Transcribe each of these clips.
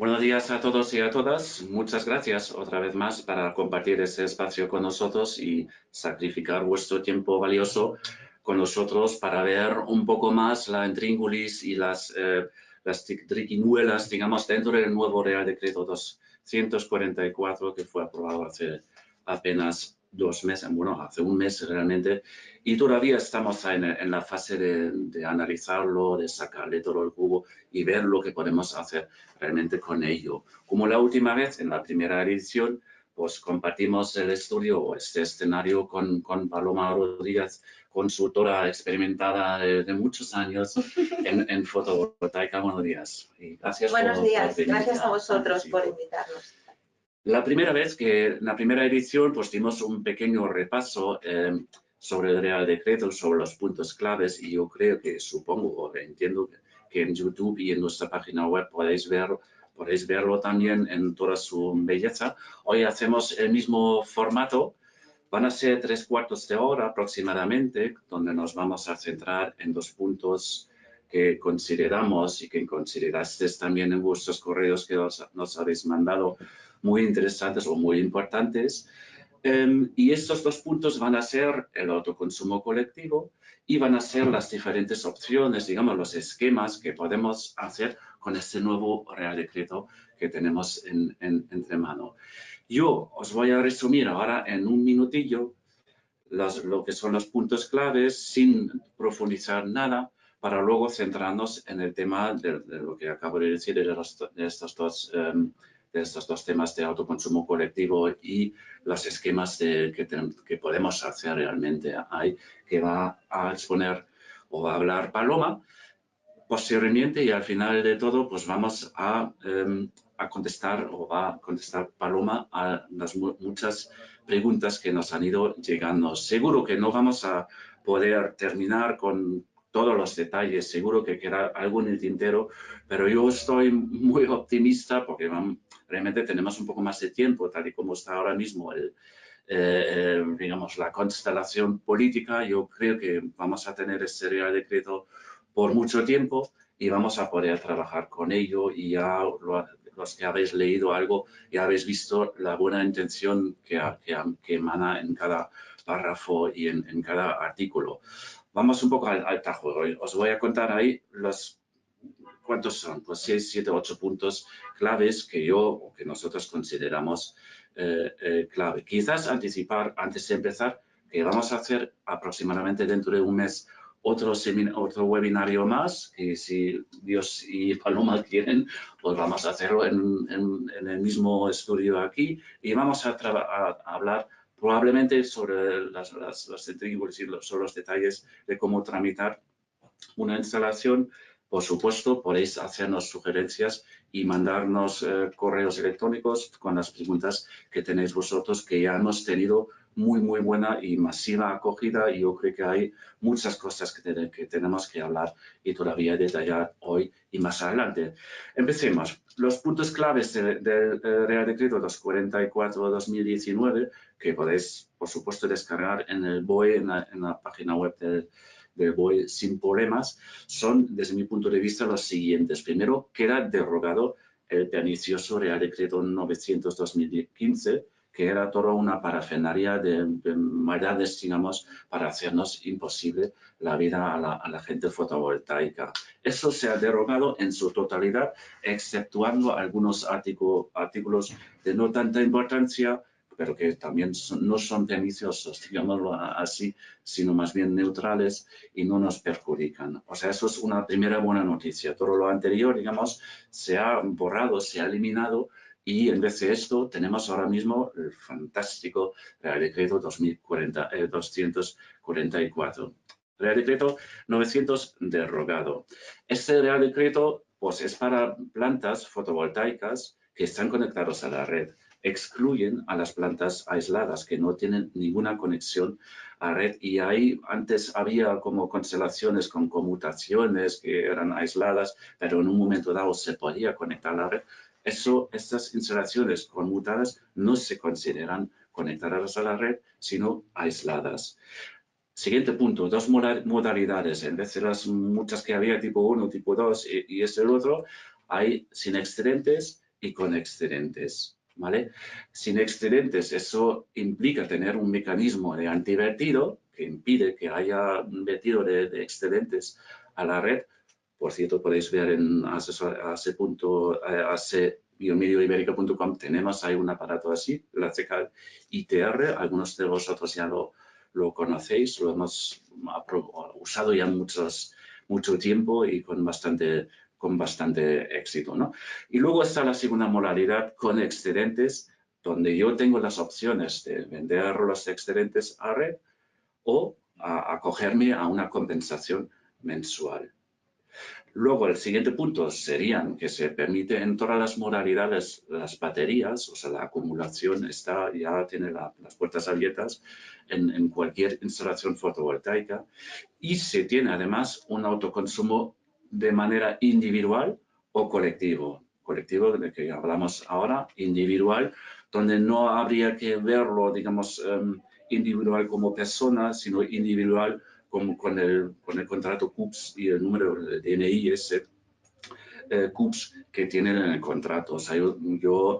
Buenos días a todos y a todas. Muchas gracias otra vez más para compartir este espacio con nosotros y sacrificar vuestro tiempo valioso con nosotros para ver un poco más la intríngulis y las triquiñuelas, digamos, dentro del nuevo Real Decreto 244 que fue aprobado hace apenas 2 meses, bueno, hace un mes realmente, y todavía estamos en la fase de analizarlo, de sacarle todo el jugo y ver lo que podemos hacer realmente con ello. Como la última vez, en la primera edición, pues compartimos el estudio o este escenario con Paloma Rodríguez, consultora experimentada de muchos años en fotovoltaica. Buenos días. Y gracias Buenos días, por gracias a vosotros por invitarnos. La primera vez en la primera edición, pues dimos un pequeño repaso sobre el Real Decreto, sobre los puntos claves, y yo creo que, supongo, o entiendo que en YouTube y en nuestra página web podéis verlo también en toda su belleza. Hoy hacemos el mismo formato. Van a ser 3/4 de hora aproximadamente, donde nos vamos a centrar en 2 puntos que consideramos y que considerasteis también en vuestros correos que nos habéis mandado muy interesantes o muy importantes. Y estos 2 puntos van a ser el autoconsumo colectivo y van a ser las diferentes opciones, digamos, los esquemas que podemos hacer con este nuevo Real Decreto que tenemos entre mano. Yo os voy a resumir ahora en un minutillo lo que son los puntos claves sin profundizar nada para luego centrarnos en el tema de lo que acabo de decir de estos dos temas de autoconsumo colectivo y los esquemas que podemos hacer realmente. Hay que va a exponer o va a hablar Paloma posteriormente, y al final de todo pues vamos a contestar, o va a contestar Paloma a las muchas preguntas que nos han ido llegando. Seguro que no vamos a poder terminar con todos los detalles, seguro que queda algo en el tintero, pero yo estoy muy optimista porque realmente tenemos un poco más de tiempo, tal y como está ahora mismo digamos, la constelación política. Yo creo que vamos a tener este Real Decreto por mucho tiempo y vamos a poder trabajar con ello, y ya los que habéis leído algo ya habéis visto la buena intención que emana en cada párrafo y en cada artículo. Vamos un poco al tajo. Os voy a contar ahí ¿cuántos son? Pues 6, 7, 8 puntos claves que nosotros consideramos clave. Quizás anticipar, antes de empezar, que vamos a hacer aproximadamente dentro de un mes otro webinario más, que si Dios y Paloma quieren, pues vamos a hacerlo en el mismo estudio aquí, y vamos a hablar probablemente sobre sobre los detalles de cómo tramitar una instalación. Por supuesto, podéis hacernos sugerencias y mandarnos correos electrónicos con las preguntas que tenéis vosotros, que ya hemos tenido muy buena y masiva acogida, y yo creo que hay muchas cosas que tenemos que hablar y todavía detallar hoy y más adelante. Empecemos. Los puntos claves del Real Decreto 244/2019, que podéis, por supuesto, descargar en el BOE, en la página web del BOE sin problemas, son, desde mi punto de vista, los siguientes. Primero, queda derogado el pernicioso Real Decreto 900/2015, que era toda una parafernalia de maldades, digamos, para hacernos imposible la vida a la gente fotovoltaica. Eso se ha derogado en su totalidad, exceptuando algunos artículos de no tanta importancia, pero que también no son perniciosos, digámoslo así, sino más bien neutrales y no nos perjudican. O sea, eso es una primera buena noticia. Todo lo anterior, digamos, se ha borrado, se ha eliminado, y en vez de esto tenemos ahora mismo el fantástico Real Decreto 244. Real Decreto 900 derogado. Este Real Decreto pues, es para plantas fotovoltaicas que están conectadas a la red. Excluyen a las plantas aisladas que no tienen ninguna conexión a red, y ahí antes había como constelaciones con conmutaciones que eran aisladas, pero en un momento dado se podía conectar a la red. Estas instalaciones conmutadas no se consideran conectadas a la red, sino aisladas. Siguiente punto, 2 modalidades. En vez de las muchas que había, tipo 1, tipo 2 y el otro, hay sin excedentes y con excedentes, ¿vale? Sin excedentes, eso implica tener un mecanismo de antivertido que impide que haya un vertido de excedentes a la red. Por cierto, podéis ver en biomedioiberica.com tenemos ahí un aparato así, la CECAL ITR, algunos de vosotros ya lo conocéis, lo hemos usado ya mucho tiempo y con bastante éxito, ¿no? Y luego está la segunda modalidad con excedentes, donde yo tengo las opciones de vender los excedentes a red o acogerme a una compensación mensual. Luego, el siguiente punto serían que se permite en todas las modalidades las baterías, o sea, la acumulación ya tiene las puertas abiertas en cualquier instalación fotovoltaica y se tiene además un autoconsumo de manera individual o colectivo. Colectivo de que hablamos ahora, individual, donde no habría que verlo, digamos, individual como persona, sino individual como con el contrato CUPS y el número de DNI ese CUPS que tienen en el contrato. O sea, yo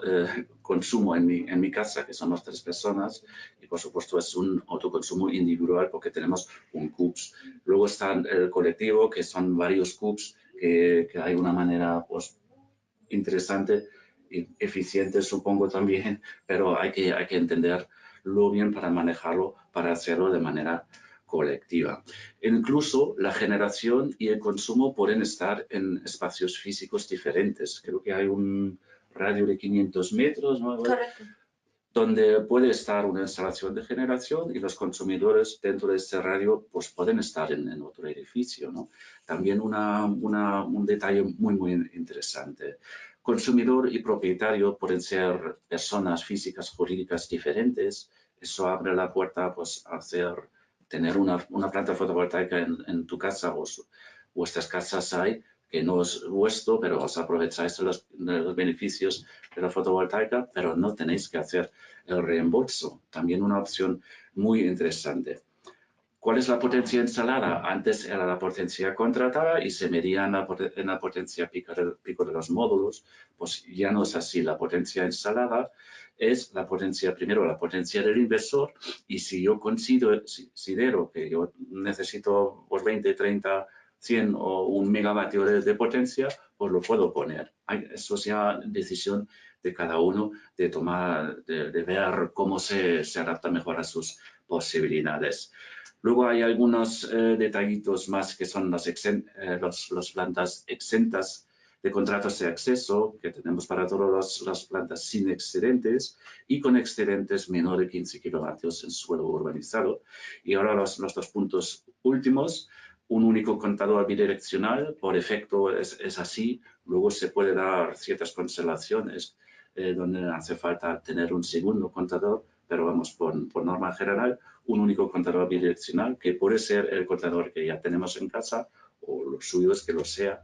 consumo en mi casa, que somos 3 personas, y por supuesto es un autoconsumo individual porque tenemos un CUPS. Luego está el colectivo, que son varios CUPS, que hay una manera pues, interesante y eficiente, supongo también, pero hay que entenderlo bien para manejarlo, para hacerlo de manera colectiva. Incluso la generación y el consumo pueden estar en espacios físicos diferentes. Creo que hay un radio de 500 metros, ¿no? Correcto. Donde puede estar una instalación de generación y los consumidores dentro de este radio pues, pueden estar en otro edificio, ¿no? También un detalle muy interesante. Consumidor y propietario pueden ser personas físicas, jurídicas diferentes. Eso abre la puerta pues, a tener una planta fotovoltaica en tu casa o vuestras casas hay, que no es vuestro, pero os aprovecháis de los beneficios de la fotovoltaica, pero no tenéis que hacer el reembolso. También una opción muy interesante. ¿Cuál es la potencia instalada? Antes era la potencia contratada y se medía en la potencia pico de los módulos. Pues ya no es así. La potencia instalada es primero la potencia del inversor, y si yo considero que yo necesito pues 20, 30, 100 o 1 megavatio de potencia, pues lo puedo poner. Eso es ya decisión de cada uno de ver cómo se adapta mejor a sus posibilidades. Luego hay algunos detallitos más que son las plantas exentas de contratos de acceso que tenemos para todas las plantas sin excedentes y con excedentes menor de 15 kilovatios en suelo urbanizado. Y ahora los 2 puntos últimos. Un único contador bidireccional, por efecto es así. Luego se puede dar ciertas constelaciones donde hace falta tener un segundo contador, pero vamos, por norma general, un único contador bidireccional, que puede ser el contador que ya tenemos en casa o lo suyo es que lo sea.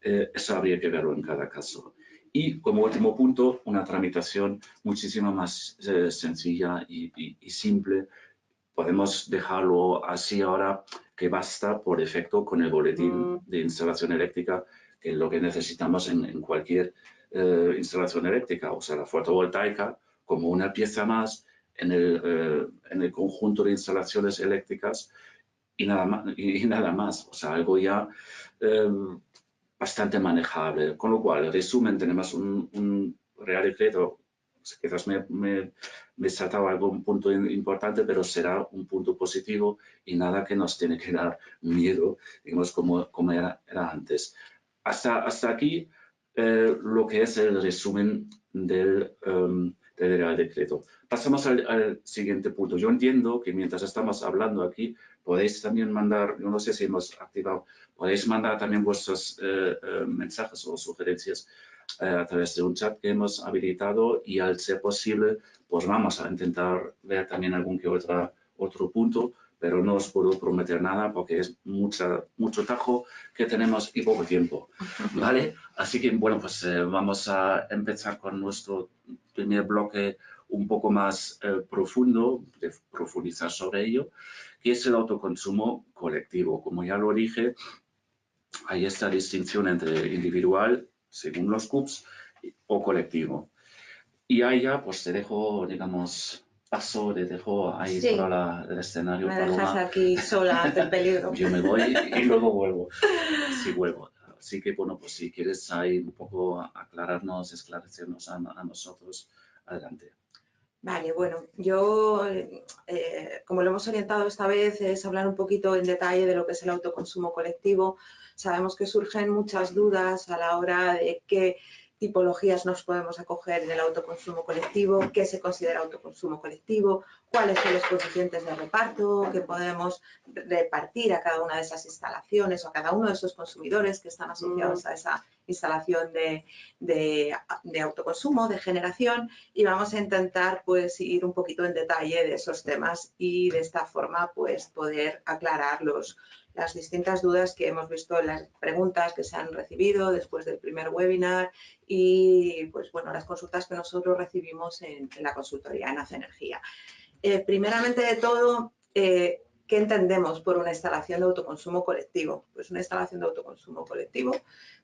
Eso habría que verlo en cada caso. Y como último punto, una tramitación muchísimo más sencilla y simple. Podemos dejarlo así ahora, que basta por defecto con el boletín de instalación eléctrica, que es lo que necesitamos en cualquier instalación eléctrica, o sea, la fotovoltaica como una pieza más en el conjunto de instalaciones eléctricas y nada más, o sea, algo ya bastante manejable. Con lo cual, en resumen, tenemos un Real Decreto. Quizás me he saltado algún punto importante, pero será un punto positivo y nada que nos tiene que dar miedo, digamos, como era antes. Hasta aquí lo que es el resumen del Real Decreto. Pasamos al siguiente punto. Yo entiendo que mientras estamos hablando aquí, podéis también mandar, yo no sé si hemos activado, podéis mandar también vuestros mensajes o sugerencias a través de un chat que hemos habilitado, y al ser posible, pues vamos a intentar ver también algún que otro punto, pero no os puedo prometer nada porque es mucho tajo que tenemos y poco tiempo, ¿vale? Así que, bueno, pues vamos a empezar con nuestro primer bloque un poco más profundo, de profundizar sobre ello, que es el autoconsumo colectivo. Como ya lo dije, hay esta distinción entre individual, según los CUPS, o colectivo. Y ahí ya pues te dejo, digamos, te dejo ahí Sí. para el escenario. Me Paloma. dejas aquí sola ante el peligro. Yo me voy y luego vuelvo. Sí, vuelvo. Así que, bueno, pues si quieres ahí un poco aclararnos, esclarecernos a nosotros, adelante. Vale, bueno, yo, como lo hemos orientado esta vez, es hablar un poquito en detalle de lo que es el autoconsumo colectivo. Sabemos que surgen muchas dudas a la hora de qué tipologías nos podemos acoger en el autoconsumo colectivo, qué se considera autoconsumo colectivo, cuáles son los coeficientes de reparto que podemos repartir a cada una de esas instalaciones o a cada uno de esos consumidores que están asociados a esa instalación de autoconsumo, de generación, y vamos a intentar pues ir un poquito en detalle de esos temas y de esta forma pues poder aclarar las distintas dudas que hemos visto en las preguntas que se han recibido después del primer webinar y pues bueno, las consultas que nosotros recibimos en la consultoría en Hace Energía. Primeramente de todo, ¿qué entendemos por una instalación de autoconsumo colectivo? Pues una instalación de autoconsumo colectivo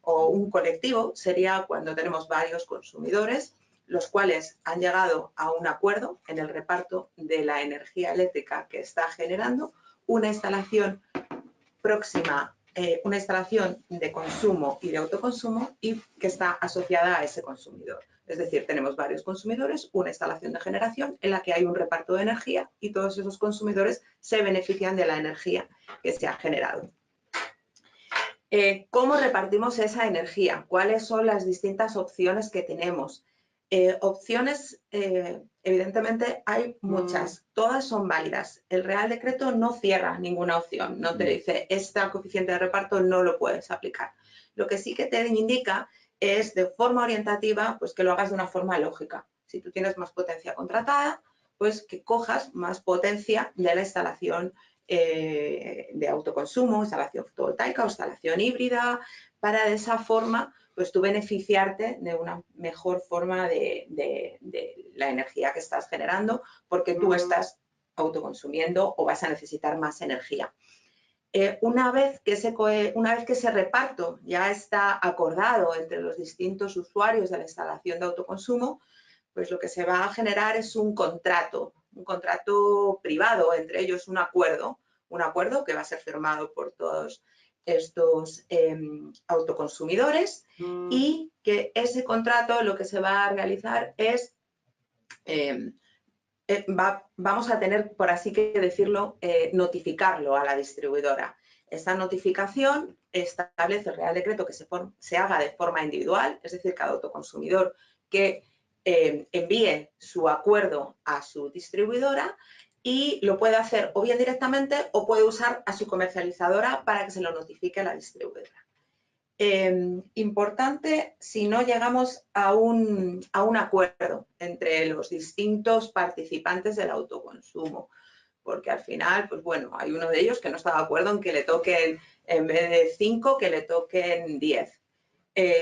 o un colectivo sería cuando tenemos varios consumidores, los cuales han llegado a un acuerdo en el reparto de la energía eléctrica que está generando una instalación próxima, una instalación de consumo y de autoconsumo y que está asociada a ese consumidor. Es decir, tenemos varios consumidores, una instalación de generación en la que hay un reparto de energía y todos esos consumidores se benefician de la energía que se ha generado. ¿Cómo repartimos esa energía? ¿Cuáles son las distintas opciones que tenemos? Opciones, evidentemente hay muchas, todas son válidas. El Real Decreto no cierra ninguna opción, no te dice, este coeficiente de reparto no lo puedes aplicar. Lo que sí que te indica es de forma orientativa, pues que lo hagas de una forma lógica. Si tú tienes más potencia contratada, pues que cojas más potencia de la instalación de autoconsumo, instalación fotovoltaica o instalación híbrida, para de esa forma pues tú beneficiarte de una mejor forma de la energía que estás generando, porque tú estás autoconsumiendo o vas a necesitar más energía. Una vez que ese reparto ya está acordado entre los distintos usuarios de la instalación de autoconsumo, pues lo que se va a generar es un contrato privado, entre ellos un acuerdo que va a ser firmado por todos estos autoconsumidores y que ese contrato lo que se va a realizar es, vamos a tener, por así que decirlo, notificarlo a la distribuidora. Esta notificación establece el Real Decreto que se haga de forma individual, es decir, cada autoconsumidor que envíe su acuerdo a su distribuidora y lo puede hacer o bien directamente o puede usar a su comercializadora para que se lo notifique a la distribuidora. Importante si no llegamos a un acuerdo entre los distintos participantes del autoconsumo, porque al final, pues bueno, hay uno de ellos que no está de acuerdo en que le toquen, en vez de 5, que le toquen 10.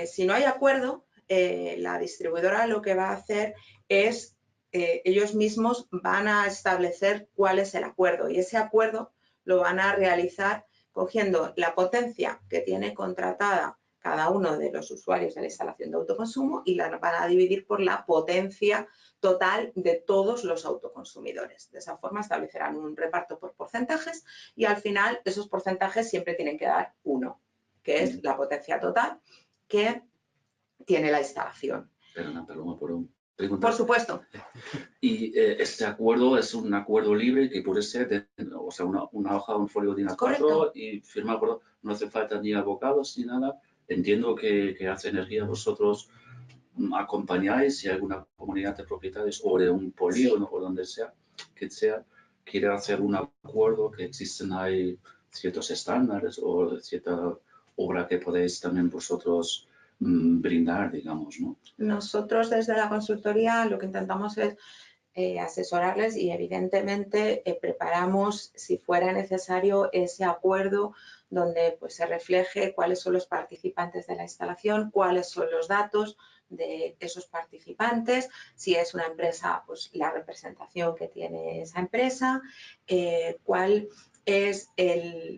Si no hay acuerdo, la distribuidora lo que va a hacer es, ellos mismos van a establecer cuál es el acuerdo y ese acuerdo lo van a realizar cogiendo la potencia que tiene contratada cada uno de los usuarios de la instalación de autoconsumo y la van a dividir por la potencia total de todos los autoconsumidores. De esa forma establecerán un reparto por porcentajes y al final esos porcentajes siempre tienen que dar 1, que es la potencia total que tiene la instalación. Perdona, Paloma, por un pregunta. Por supuesto. Y este acuerdo es un acuerdo libre que puede ser, o sea, una hoja, un folio de A4 y firmar acuerdo. No hace falta ni abogados ni nada. Entiendo que Hace Energía vosotros acompañáis si alguna comunidad de propietarios o de un polígono o donde sea, que sea, quiere hacer un acuerdo, que existen ahí ciertos estándares o cierta obra que podéis también vosotros brindar, digamos, ¿no? Nosotros desde la consultoría lo que intentamos es asesorarles y evidentemente preparamos, si fuera necesario, ese acuerdo donde pues, se refleje cuáles son los participantes de la instalación, cuáles son los datos de esos participantes, si es una empresa, pues la representación que tiene esa empresa, cuál es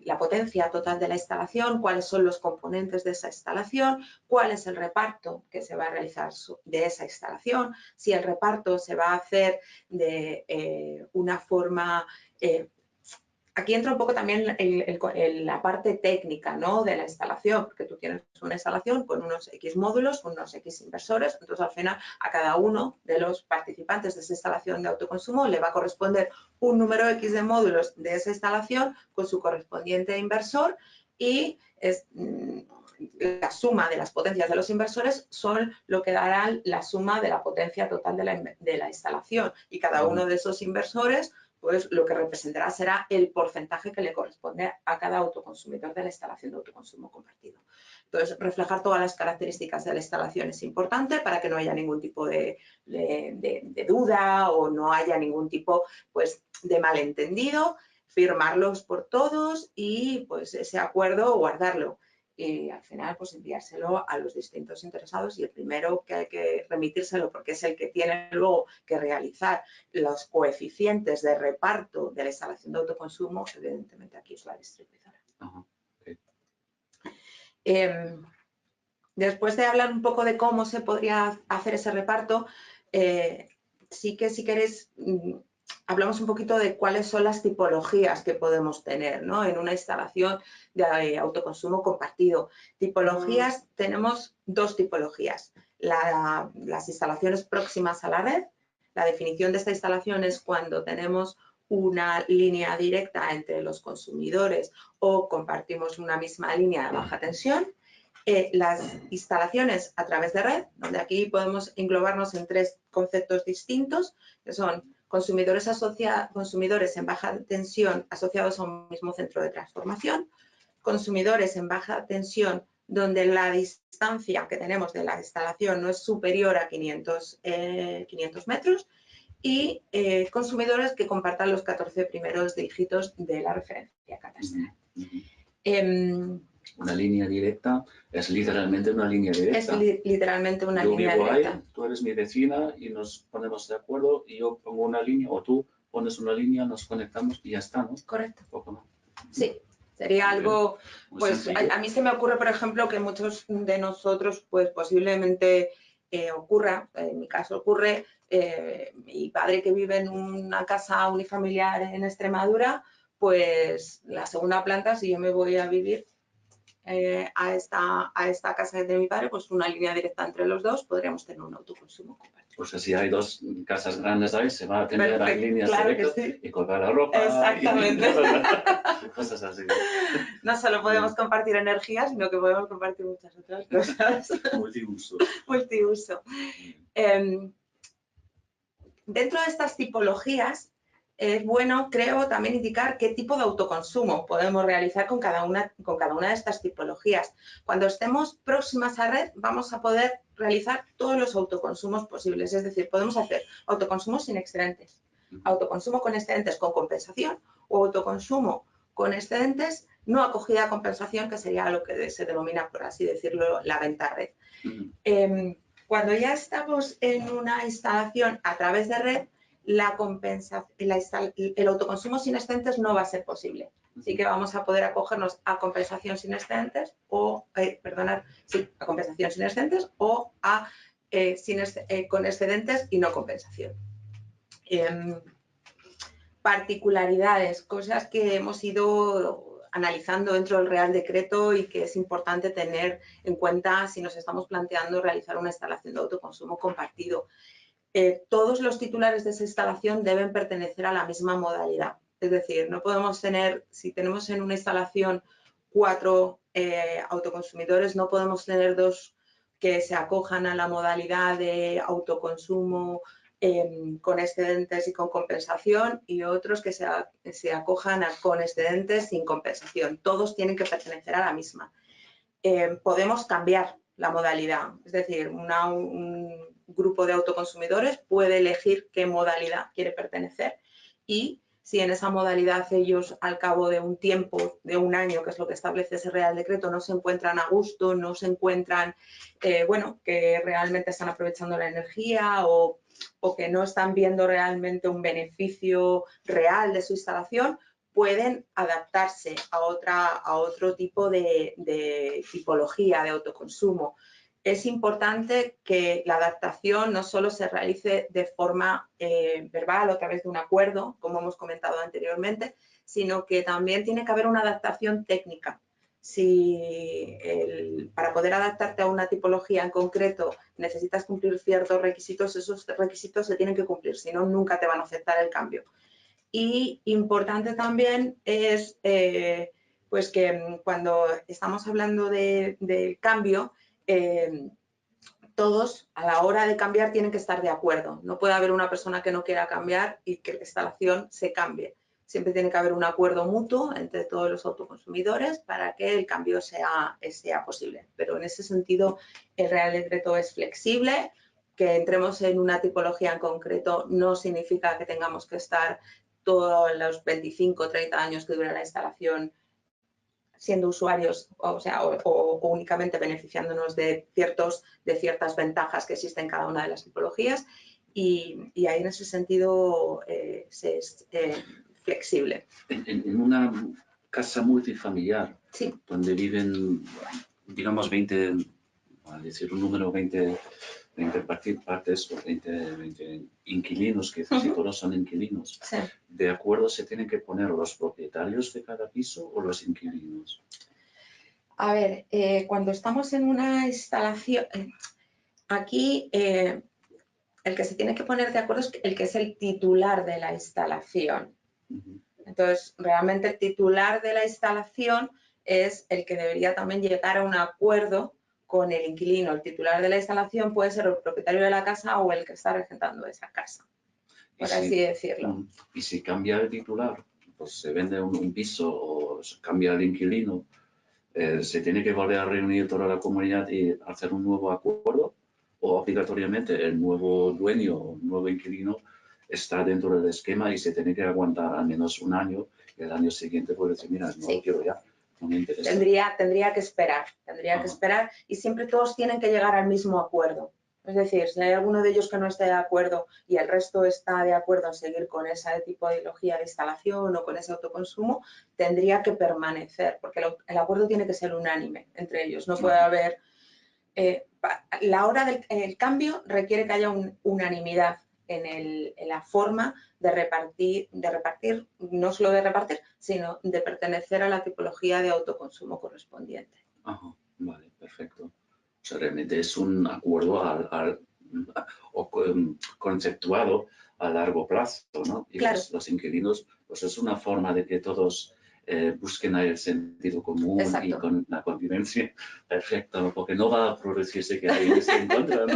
la potencia total de la instalación, cuáles son los componentes de esa instalación, cuál es el reparto que se va a realizar de esa instalación, si el reparto se va a hacer de una forma... Aquí entra un poco también la parte técnica, ¿no?, de la instalación, porque tú tienes una instalación con unos X módulos, con unos X inversores, entonces al final a cada uno de los participantes de esa instalación de autoconsumo le va a corresponder un número X de módulos de esa instalación con su correspondiente inversor y la suma de las potencias de los inversores son lo que dará la suma de la potencia total de la instalación y cada uno de esos inversores pues lo que representará será el porcentaje que le corresponde a cada autoconsumidor de la instalación de autoconsumo compartido. Entonces, reflejar todas las características de la instalación es importante para que no haya ningún tipo de duda o no haya ningún tipo pues, de malentendido, firmarlos por todos y pues ese acuerdo guardarlo. Y al final pues enviárselo a los distintos interesados y el primero que hay que remitírselo porque es el que tiene luego que realizar los coeficientes de reparto de la instalación de autoconsumo, evidentemente aquí es la distribuidora. Okay. Después de hablar un poco de cómo se podría hacer ese reparto, sí que si queréis hablamos un poquito de cuáles son las tipologías que podemos tener, ¿no?, en una instalación de autoconsumo compartido. Tipologías, tenemos dos tipologías. Las instalaciones próximas a la red. La definición de esta instalación es cuando tenemos una línea directa entre los consumidores o compartimos una misma línea de baja tensión. Las instalaciones a través de red, donde aquí podemos englobarnos en tres conceptos distintos, que son consumidores en baja tensión asociados a un mismo centro de transformación, consumidores en baja tensión donde la distancia que tenemos de la instalación no es superior a 500 metros y consumidores que compartan los 14 primeros dígitos de la referencia catastral. Una línea directa es literalmente una línea directa. Es literalmente una línea directa. Yo vivo ahí, tú eres mi vecina y nos ponemos de acuerdo y yo pongo una línea o tú pones una línea, nos conectamos y ya está, ¿no? Correcto. Poco más. Sí, sería algo, pues a mí se me ocurre, por ejemplo, que muchos de nosotros, pues posiblemente ocurra, en mi caso ocurre, mi padre que vive en una casa unifamiliar en Extremadura, pues la segunda planta, si yo me voy a vivir a esta casa de mi padre, pues una línea directa entre los dos, podríamos tener un autoconsumo compartido. Pues si hay dos casas grandes ahí, se va a tener líneas claro directas sí. y colgar la ropa. Exactamente. Y cosas así. No solo podemos compartir energía, sino que podemos compartir muchas otras cosas. Multiuso. Multiuso. Dentro de estas tipologías, es bueno, creo, también indicar qué tipo de autoconsumo podemos realizar con cada una de estas tipologías. Cuando estemos próximas a red, vamos a poder realizar todos los autoconsumos posibles. Es decir, podemos hacer autoconsumo sin excedentes, autoconsumo con excedentes con compensación o autoconsumo con excedentes no acogida a compensación, que sería lo que se denomina, por así decirlo, la venta red. Cuando ya estamos en una instalación a través de red, el autoconsumo sin excedentes no va a ser posible. Así que vamos a poder acogernos a compensación sin excedentes o, a compensación sin excedentes o a con excedentes y no compensación. Particularidades, cosas que hemos ido analizando dentro del Real Decreto y que es importante tener en cuenta si nos estamos planteando realizar una instalación de autoconsumo compartido. Todos los titulares de esa instalación deben pertenecer a la misma modalidad. Es decir, no podemos tener, si tenemos en una instalación 4 autoconsumidores, no podemos tener 2 que se acojan a la modalidad de autoconsumo con excedentes y con compensación y otros que se acojan con excedentes sin compensación. Todos tienen que pertenecer a la misma. Podemos cambiar la modalidad, es decir, un grupo de autoconsumidores puede elegir qué modalidad quiere pertenecer y si en esa modalidad ellos al cabo de un tiempo, de un año, que es lo que establece ese Real Decreto, no se encuentran a gusto, no se encuentran, que realmente están aprovechando la energía o que no están viendo realmente un beneficio real de su instalación, pueden adaptarse a otro tipo de tipología de autoconsumo. Es importante que la adaptación no solo se realice de forma verbal o a través de un acuerdo, como hemos comentado anteriormente, sino que también tiene que haber una adaptación técnica. Si para poder adaptarte a una tipología en concreto necesitas cumplir ciertos requisitos, esos requisitos se tienen que cumplir, si no, nunca te van a aceptar el cambio. Y importante también es pues que cuando estamos hablando del cambio, todos a la hora de cambiar tienen que estar de acuerdo. No puede haber una persona que no quiera cambiar y que la instalación se cambie. Siempre tiene que haber un acuerdo mutuo entre todos los autoconsumidores para que el cambio sea posible. Pero en ese sentido, el Real Decreto es flexible. Que entremos en una tipología en concreto no significa que tengamos que estar todos los 25 o 30 años que dura la instalación siendo usuarios, o únicamente beneficiándonos de ciertas ventajas que existen en cada una de las tipologías, y ahí en ese sentido se es flexible. En una casa multifamiliar, sí, donde viven, digamos, 20, a decir un número, 20 partes o 20 inquilinos, que si todos son inquilinos, sí. ¿de acuerdo se tienen que poner los propietarios de cada piso o los inquilinos? A ver, cuando estamos en una instalación, aquí el que se tiene que poner de acuerdo es el que es el titular de la instalación. Entonces, realmente el titular de la instalación es el que debería también llegar a un acuerdo con el inquilino. El titular de la instalación puede ser el propietario de la casa o el que está regentando esa casa, por así decirlo. Y si cambia el titular, pues se vende un piso o se cambia el inquilino, ¿se tiene que volver a reunir toda la comunidad y hacer un nuevo acuerdo? ¿O obligatoriamente el nuevo dueño o nuevo inquilino está dentro del esquema y se tiene que aguantar al menos un año y el año siguiente puede decir, mira, no lo quiero ya, no me interesa? Tendría que esperar, y siempre todos tienen que llegar al mismo acuerdo. Es decir, si hay alguno de ellos que no esté de acuerdo y el resto está de acuerdo en seguir con ese tipo de ideología de instalación o con ese autoconsumo, tendría que permanecer, porque el acuerdo tiene que ser unánime entre ellos. No puede haber... la hora del cambio requiere que haya unanimidad en la forma de repartir, no solo de repartir, sino de pertenecer a la tipología de autoconsumo correspondiente. Ajá, vale, perfecto. O sea, realmente es un acuerdo conceptuado a largo plazo, ¿no? Y claro. los inquilinos, pues es una forma de que todos busquen el sentido común. Exacto. Y con la convivencia perfecta, porque no va a producirse que alguien esté en contra,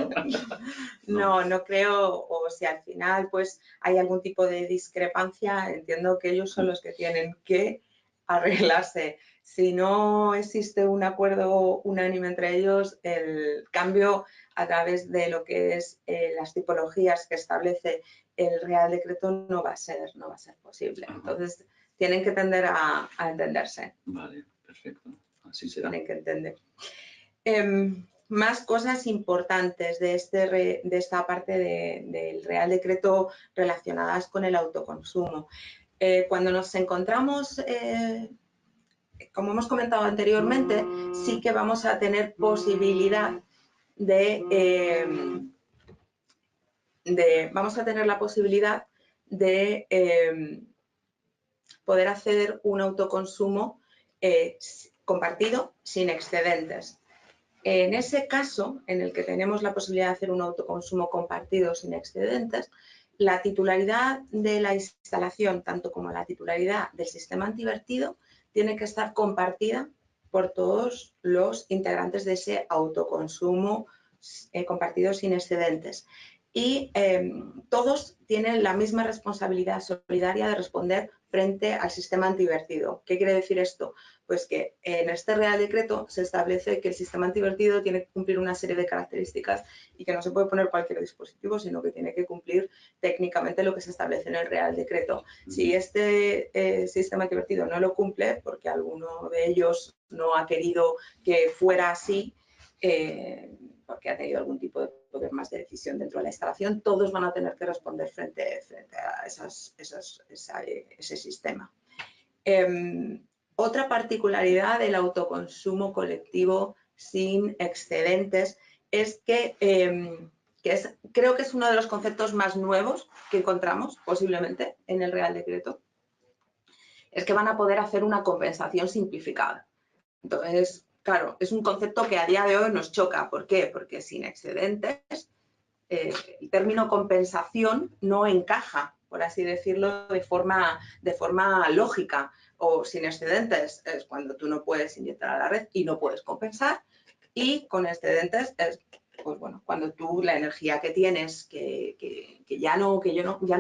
¿no? No creo, o si al final pues hay algún tipo de discrepancia, entiendo que ellos son los que tienen que arreglarse. Si no existe un acuerdo unánime entre ellos, el cambio a través de lo que es las tipologías que establece el Real Decreto no va a ser posible. Ajá. Entonces, tienen que tender a entenderse. Vale, perfecto. Así será. Tienen que entender. Más cosas importantes de esta parte del Real Decreto relacionadas con el autoconsumo. Cuando nos encontramos, como hemos comentado anteriormente, sí que vamos a tener posibilidad vamos a tener la posibilidad de poder hacer un autoconsumo compartido sin excedentes. En ese caso, en el que tenemos la posibilidad de hacer un autoconsumo compartido sin excedentes, la titularidad de la instalación, tanto como la titularidad del sistema antivertido, tiene que estar compartida por todos los integrantes de ese autoconsumo compartido sin excedentes. Y todos tienen la misma responsabilidad solidaria de responder frente al sistema antivertido. ¿Qué quiere decir esto? Pues que en este Real Decreto se establece que el sistema antivertido tiene que cumplir una serie de características y que no se puede poner cualquier dispositivo, sino que tiene que cumplir técnicamente lo que se establece en el Real Decreto. Si este sistema antivertido no lo cumple, porque alguno de ellos no ha querido que fuera así, porque ha tenido algún tipo de poder más de decisión dentro de la instalación, todos van a tener que responder frente a ese sistema. Otra particularidad del autoconsumo colectivo sin excedentes es que, creo que es uno de los conceptos más nuevos que encontramos posiblemente en el Real Decreto, es que van a poder hacer una compensación simplificada. Entonces, claro, es un concepto que a día de hoy nos choca. ¿Por qué? Porque sin excedentes, el término compensación no encaja, por así decirlo, de forma lógica. O sin excedentes es cuando tú no puedes inyectar a la red y no puedes compensar, y con excedentes es, pues bueno, cuando tú la energía que tienes que ya no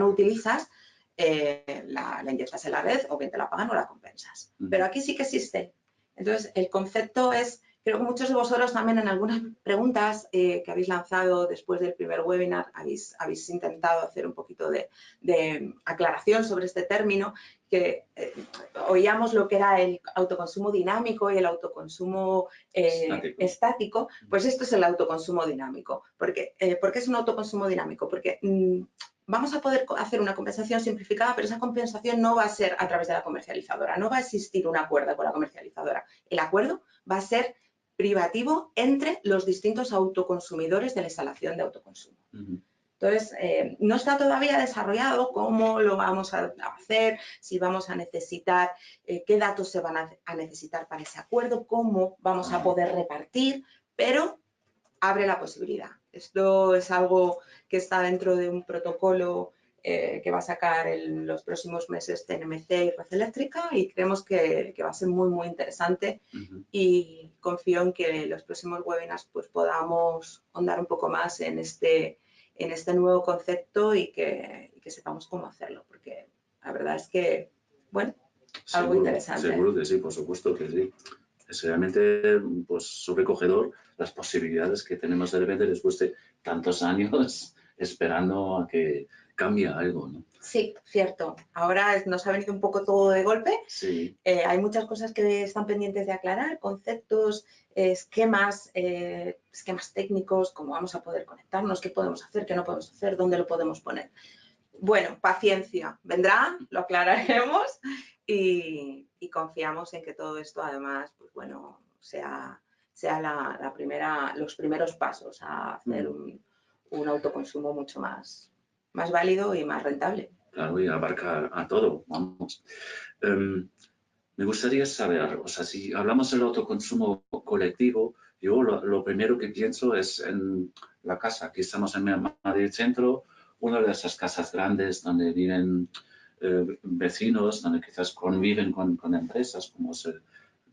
utilizas, la inyectas en la red, o bien te la pagan o la compensas. Pero aquí sí que existe. Entonces, el concepto es, creo que muchos de vosotros también en algunas preguntas que habéis lanzado después del primer webinar habéis intentado hacer un poquito de aclaración sobre este término, que oíamos lo que era el autoconsumo dinámico y el autoconsumo estático. Pues esto es el autoconsumo dinámico. ¿Por qué es un autoconsumo dinámico? Porque vamos a poder hacer una compensación simplificada, pero esa compensación no va a ser a través de la comercializadora, no va a existir un acuerdo con la comercializadora. El acuerdo va a ser privativo entre los distintos autoconsumidores de la instalación de autoconsumo. Entonces, no está todavía desarrollado cómo lo vamos a hacer, si vamos a necesitar, qué datos se van a necesitar para ese acuerdo, cómo vamos a poder repartir, pero abre la posibilidad. Esto es algo que está dentro de un protocolo que va a sacar en los próximos meses CNMC y Red Eléctrica, y creemos que va a ser muy, muy interesante. Y confío en que en los próximos webinars pues, podamos ahondar un poco más en este nuevo concepto y que sepamos cómo hacerlo, porque la verdad es que, bueno, algo interesante. Seguro que sí, por supuesto que sí. Es realmente pues, sobrecogedor las posibilidades que tenemos de repente después de tantos años esperando a que cambie algo, ¿no? Sí, cierto. Ahora nos ha venido un poco todo de golpe. Sí. Hay muchas cosas que están pendientes de aclarar, conceptos, esquemas técnicos, cómo vamos a poder conectarnos, qué podemos hacer, qué no podemos hacer, dónde lo podemos poner. Bueno, paciencia, vendrá, lo aclararemos y confiamos en que todo esto además, pues bueno, sea los primeros pasos a hacer un autoconsumo mucho más válido y más rentable. Claro, y abarcar a todo, vamos. Me gustaría saber, o sea, si hablamos del autoconsumo colectivo, yo lo primero que pienso es en la casa. Aquí estamos en Madrid Centro, una de esas casas grandes donde viven vecinos, donde quizás conviven con empresas, como es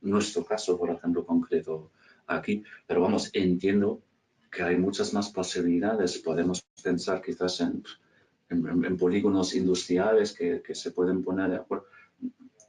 nuestro caso, por ejemplo, concreto aquí. Pero vamos, entiendo que hay muchas más posibilidades. Podemos pensar quizás en polígonos industriales que se pueden poner de acuerdo.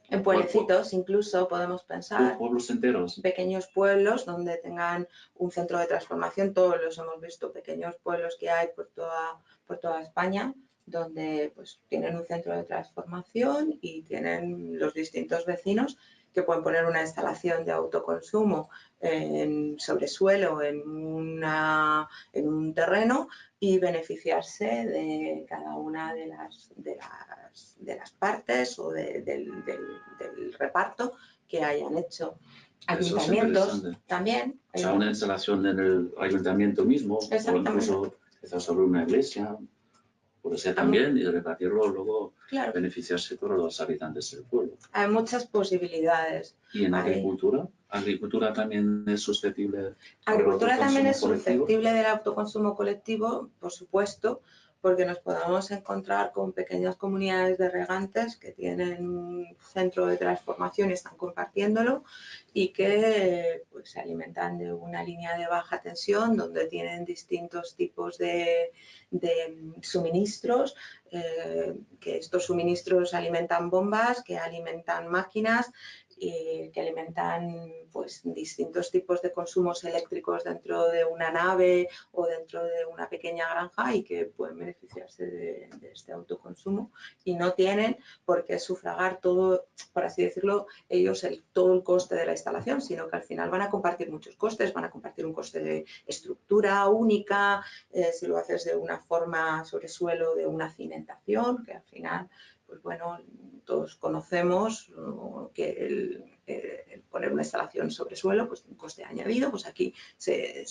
En pueblecitos incluso podemos pensar. Pueblos enteros. Pequeños pueblos donde tengan un centro de transformación. Todos los hemos visto, pequeños pueblos que hay por toda España, donde pues tienen un centro de transformación y tienen los distintos vecinos que pueden poner una instalación de autoconsumo en sobresuelo, en un terreno, y beneficiarse de cada una de las partes o del reparto que hayan hecho. Ayuntamientos también. O sea, una instalación en el ayuntamiento mismo, o incluso quizás sobre una iglesia, puede ser también, y repartirlo luego, claro, beneficiarse todos los habitantes del pueblo. Hay muchas posibilidades. ¿Y en agricultura? ¿Agricultura también es susceptible? Agricultura también es susceptible del autoconsumo colectivo, por supuesto, porque nos podemos encontrar con pequeñas comunidades de regantes que tienen un centro de transformación y están compartiéndolo, y que pues, se alimentan de una línea de baja tensión donde tienen distintos tipos de suministros, que estos suministros alimentan bombas, que alimentan máquinas, que alimentan pues, distintos tipos de consumos eléctricos dentro de una nave o dentro de una pequeña granja, y que pueden beneficiarse de este autoconsumo y no tienen por qué sufragar todo, por así decirlo, ellos todo el coste de la instalación, sino que al final van a compartir muchos costes, van a compartir un coste de estructura única, si lo haces de una forma sobre suelo, de una cimentación, que al final pues bueno, todos conocemos que el poner una instalación sobre suelo, pues un coste añadido, pues aquí se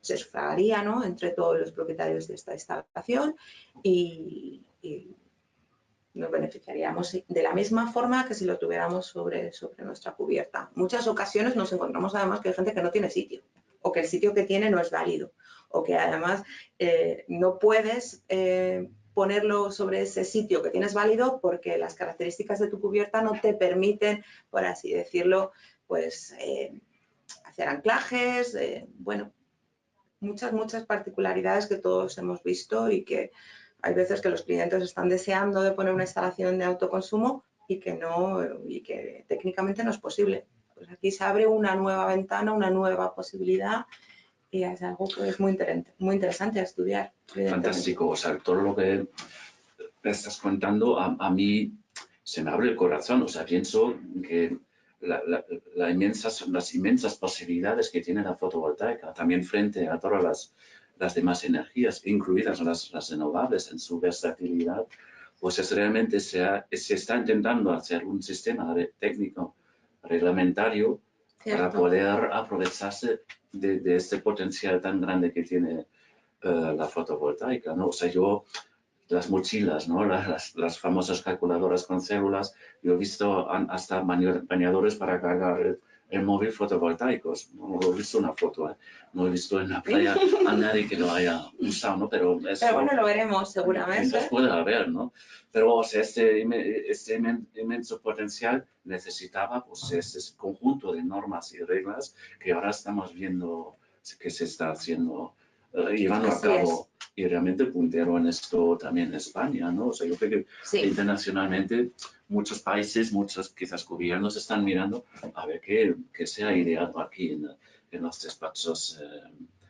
sufragaría, ¿no?, entre todos los propietarios de esta instalación y nos beneficiaríamos de la misma forma que si lo tuviéramos sobre nuestra cubierta. En muchas ocasiones nos encontramos además que hay gente que no tiene sitio, o que el sitio que tiene no es válido, o que además no puedes ponerlo sobre ese sitio que tienes válido porque las características de tu cubierta no te permiten, por así decirlo, pues hacer anclajes, bueno, muchas particularidades que todos hemos visto y que hay veces que los clientes están deseando de poner una instalación de autoconsumo y que técnicamente no es posible. Pues aquí se abre una nueva ventana, una nueva posibilidad y es algo que es muy interesante a estudiar. Fantástico, o sea, todo lo que me estás contando a mí se me abre el corazón, o sea, pienso que las inmensas posibilidades que tiene la fotovoltaica, también frente a todas las demás energías, incluidas las renovables en su versatilidad, pues realmente se está intentando hacer un sistema técnico reglamentario para poder aprovecharse de este potencial tan grande que tiene la fotovoltaica, ¿no? O sea, las mochilas, ¿no? Las famosas calculadoras con células. Yo he visto hasta bañadores para cargar el móvil fotovoltaicos. No he visto una foto, ¿eh? No he visto en la playa a nadie que lo haya usado, ¿no? Pero bueno, lo veremos seguramente. Quizás puede haber, ¿no? Pero o sea, este inmenso potencial necesitaba pues ese conjunto de normas y reglas que ahora estamos viendo que se está haciendo, llevando a cabo. Y realmente puntero en esto también España, ¿no? O sea, yo creo que internacionalmente muchos países, muchos quizás gobiernos están mirando a ver qué se ha ideado aquí en los despachos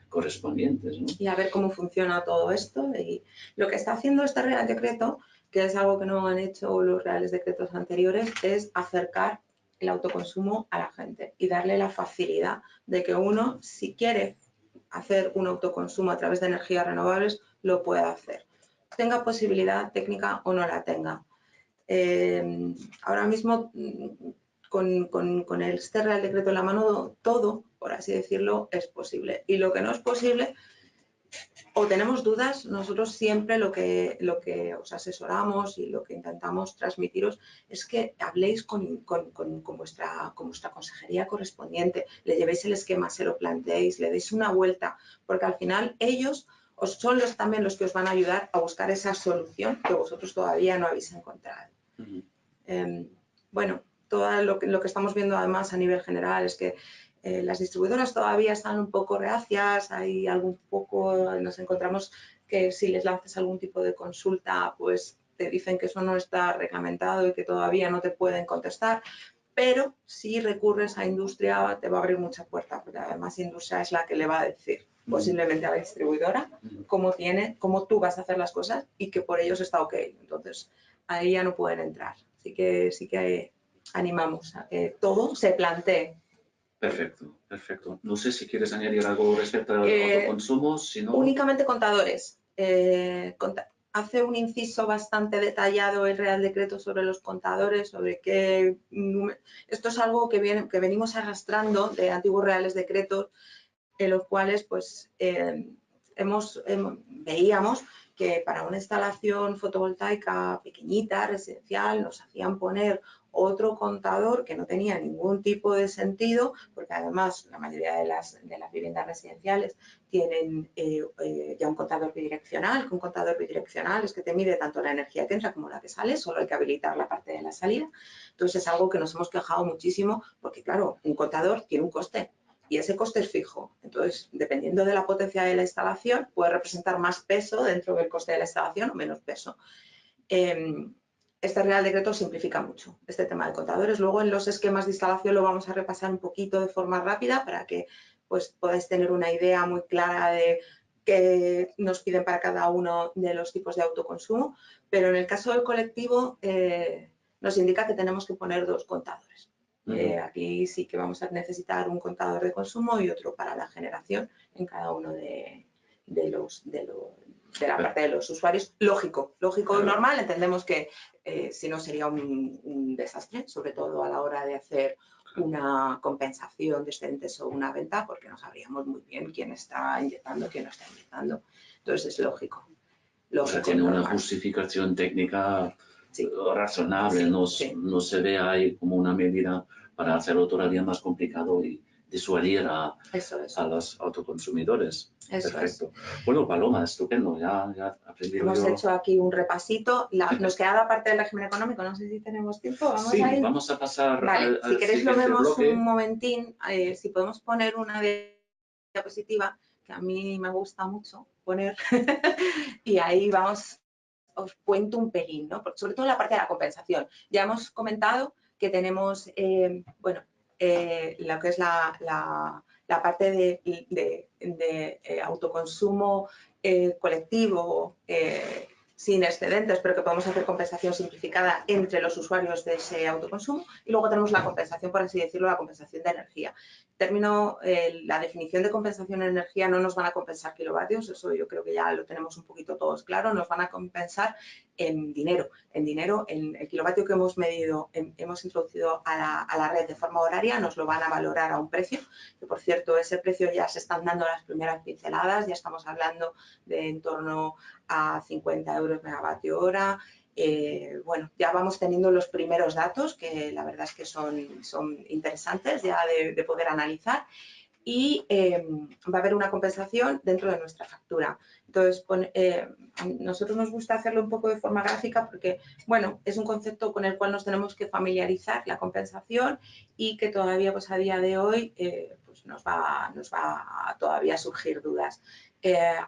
correspondientes, ¿no? Y a ver cómo funciona todo esto. Y lo que está haciendo este Real Decreto, que es algo que no han hecho los Reales Decretos anteriores, es acercar el autoconsumo a la gente y darle la facilidad de que uno, si quiere hacer un autoconsumo a través de energías renovables, lo pueda hacer. Tenga posibilidad técnica o no la tenga. Ahora mismo, con este Real Decreto en la mano, todo, por así decirlo, es posible. Y lo que no es posible, o tenemos dudas, nosotros siempre lo que os asesoramos y lo que intentamos transmitiros es que habléis con vuestra consejería correspondiente, le llevéis el esquema, se lo planteéis, le deis una vuelta, porque al final ellos son también los que os van a ayudar a buscar esa solución que vosotros todavía no habéis encontrado. Bueno, todo lo que estamos viendo además a nivel general es que las distribuidoras todavía están un poco reacias, nos encontramos que si les lanzas algún tipo de consulta, pues te dicen que eso no está reglamentado y que todavía no te pueden contestar, pero si recurres a industria te va a abrir mucha puerta, porque además industria es la que le va a decir posiblemente a la distribuidora cómo tú vas a hacer las cosas y que por ellos está ok. Entonces, ahí ya no pueden entrar. Así que sí que animamos a que todo se plantee. Perfecto, perfecto. No sé si quieres añadir algo respecto al autoconsumo, si no... Únicamente contadores. Hace un inciso bastante detallado el Real Decreto sobre los contadores, sobre qué... Esto es algo que venimos arrastrando de antiguos Reales Decretos, en los cuales pues veíamos que para una instalación fotovoltaica pequeñita, residencial, nos hacían poner otro contador que no tenía ningún tipo de sentido, porque además la mayoría de las viviendas residenciales tienen ya un contador bidireccional, que un contador bidireccional es que te mide tanto la energía que entra como la que sale, solo hay que habilitar la parte de la salida. Entonces es algo que nos hemos quejado muchísimo, porque claro, un contador tiene un coste. Y ese coste es fijo. Entonces, dependiendo de la potencia de la instalación, puede representar más peso dentro del coste de la instalación o menos peso. Este Real Decreto simplifica mucho este tema de contadores. Luego, en los esquemas de instalación lo vamos a repasar un poquito de forma rápida para que pues, podáis tener una idea muy clara de qué nos piden para cada uno de los tipos de autoconsumo. Pero en el caso del colectivo, nos indica que tenemos que poner dos contadores. Aquí sí que vamos a necesitar un contador de consumo y otro para la generación en cada uno de la parte de los usuarios. Lógico, normal. Entendemos que si no sería un desastre, sobre todo a la hora de hacer una compensación de excedentes o una venta, porque no sabríamos muy bien quién está inyectando, quién no está inyectando. Entonces es lógico. O sea, tiene normal. una justificación técnica sí. razonable, no se ve ahí como una medida para hacerlo todavía más complicado y disuadir a los autoconsumidores. Perfecto. Bueno, Paloma, estupendo, ya aprendí yo. Hemos hecho aquí un repasito. Nos queda la parte del régimen económico, no sé si tenemos tiempo. Vamos a pasar al si queréis lo vemos bloque. Un momentín, si podemos poner una diapositiva, que a mí me gusta mucho poner, y ahí os cuento un pelín, ¿no? Porque sobre todo en la parte de la compensación. Ya hemos comentado que tenemos, lo que es la parte de autoconsumo colectivo sin excedentes, pero que podemos hacer compensación simplificada entre los usuarios de ese autoconsumo. Y luego tenemos la compensación, por así decirlo, la compensación de energía. La definición de compensación de energía no nos van a compensar kilovatios, eso yo creo que ya lo tenemos un poquito todos claro, nos van a compensar en dinero, en el kilovatio que hemos medido, hemos introducido a la red de forma horaria, nos lo van a valorar a un precio, que por cierto ese precio ya se están dando las primeras pinceladas, ya estamos hablando de en torno a 50 euros megavatio hora. Bueno, ya vamos teniendo los primeros datos que la verdad es que son interesantes ya de poder analizar y va a haber una compensación dentro de nuestra factura. Entonces, a nosotros nos gusta hacerlo un poco de forma gráfica porque, bueno, es un concepto con el cual nos tenemos que familiarizar, la compensación, y que todavía, pues a día de hoy, pues nos va a todavía surgir dudas.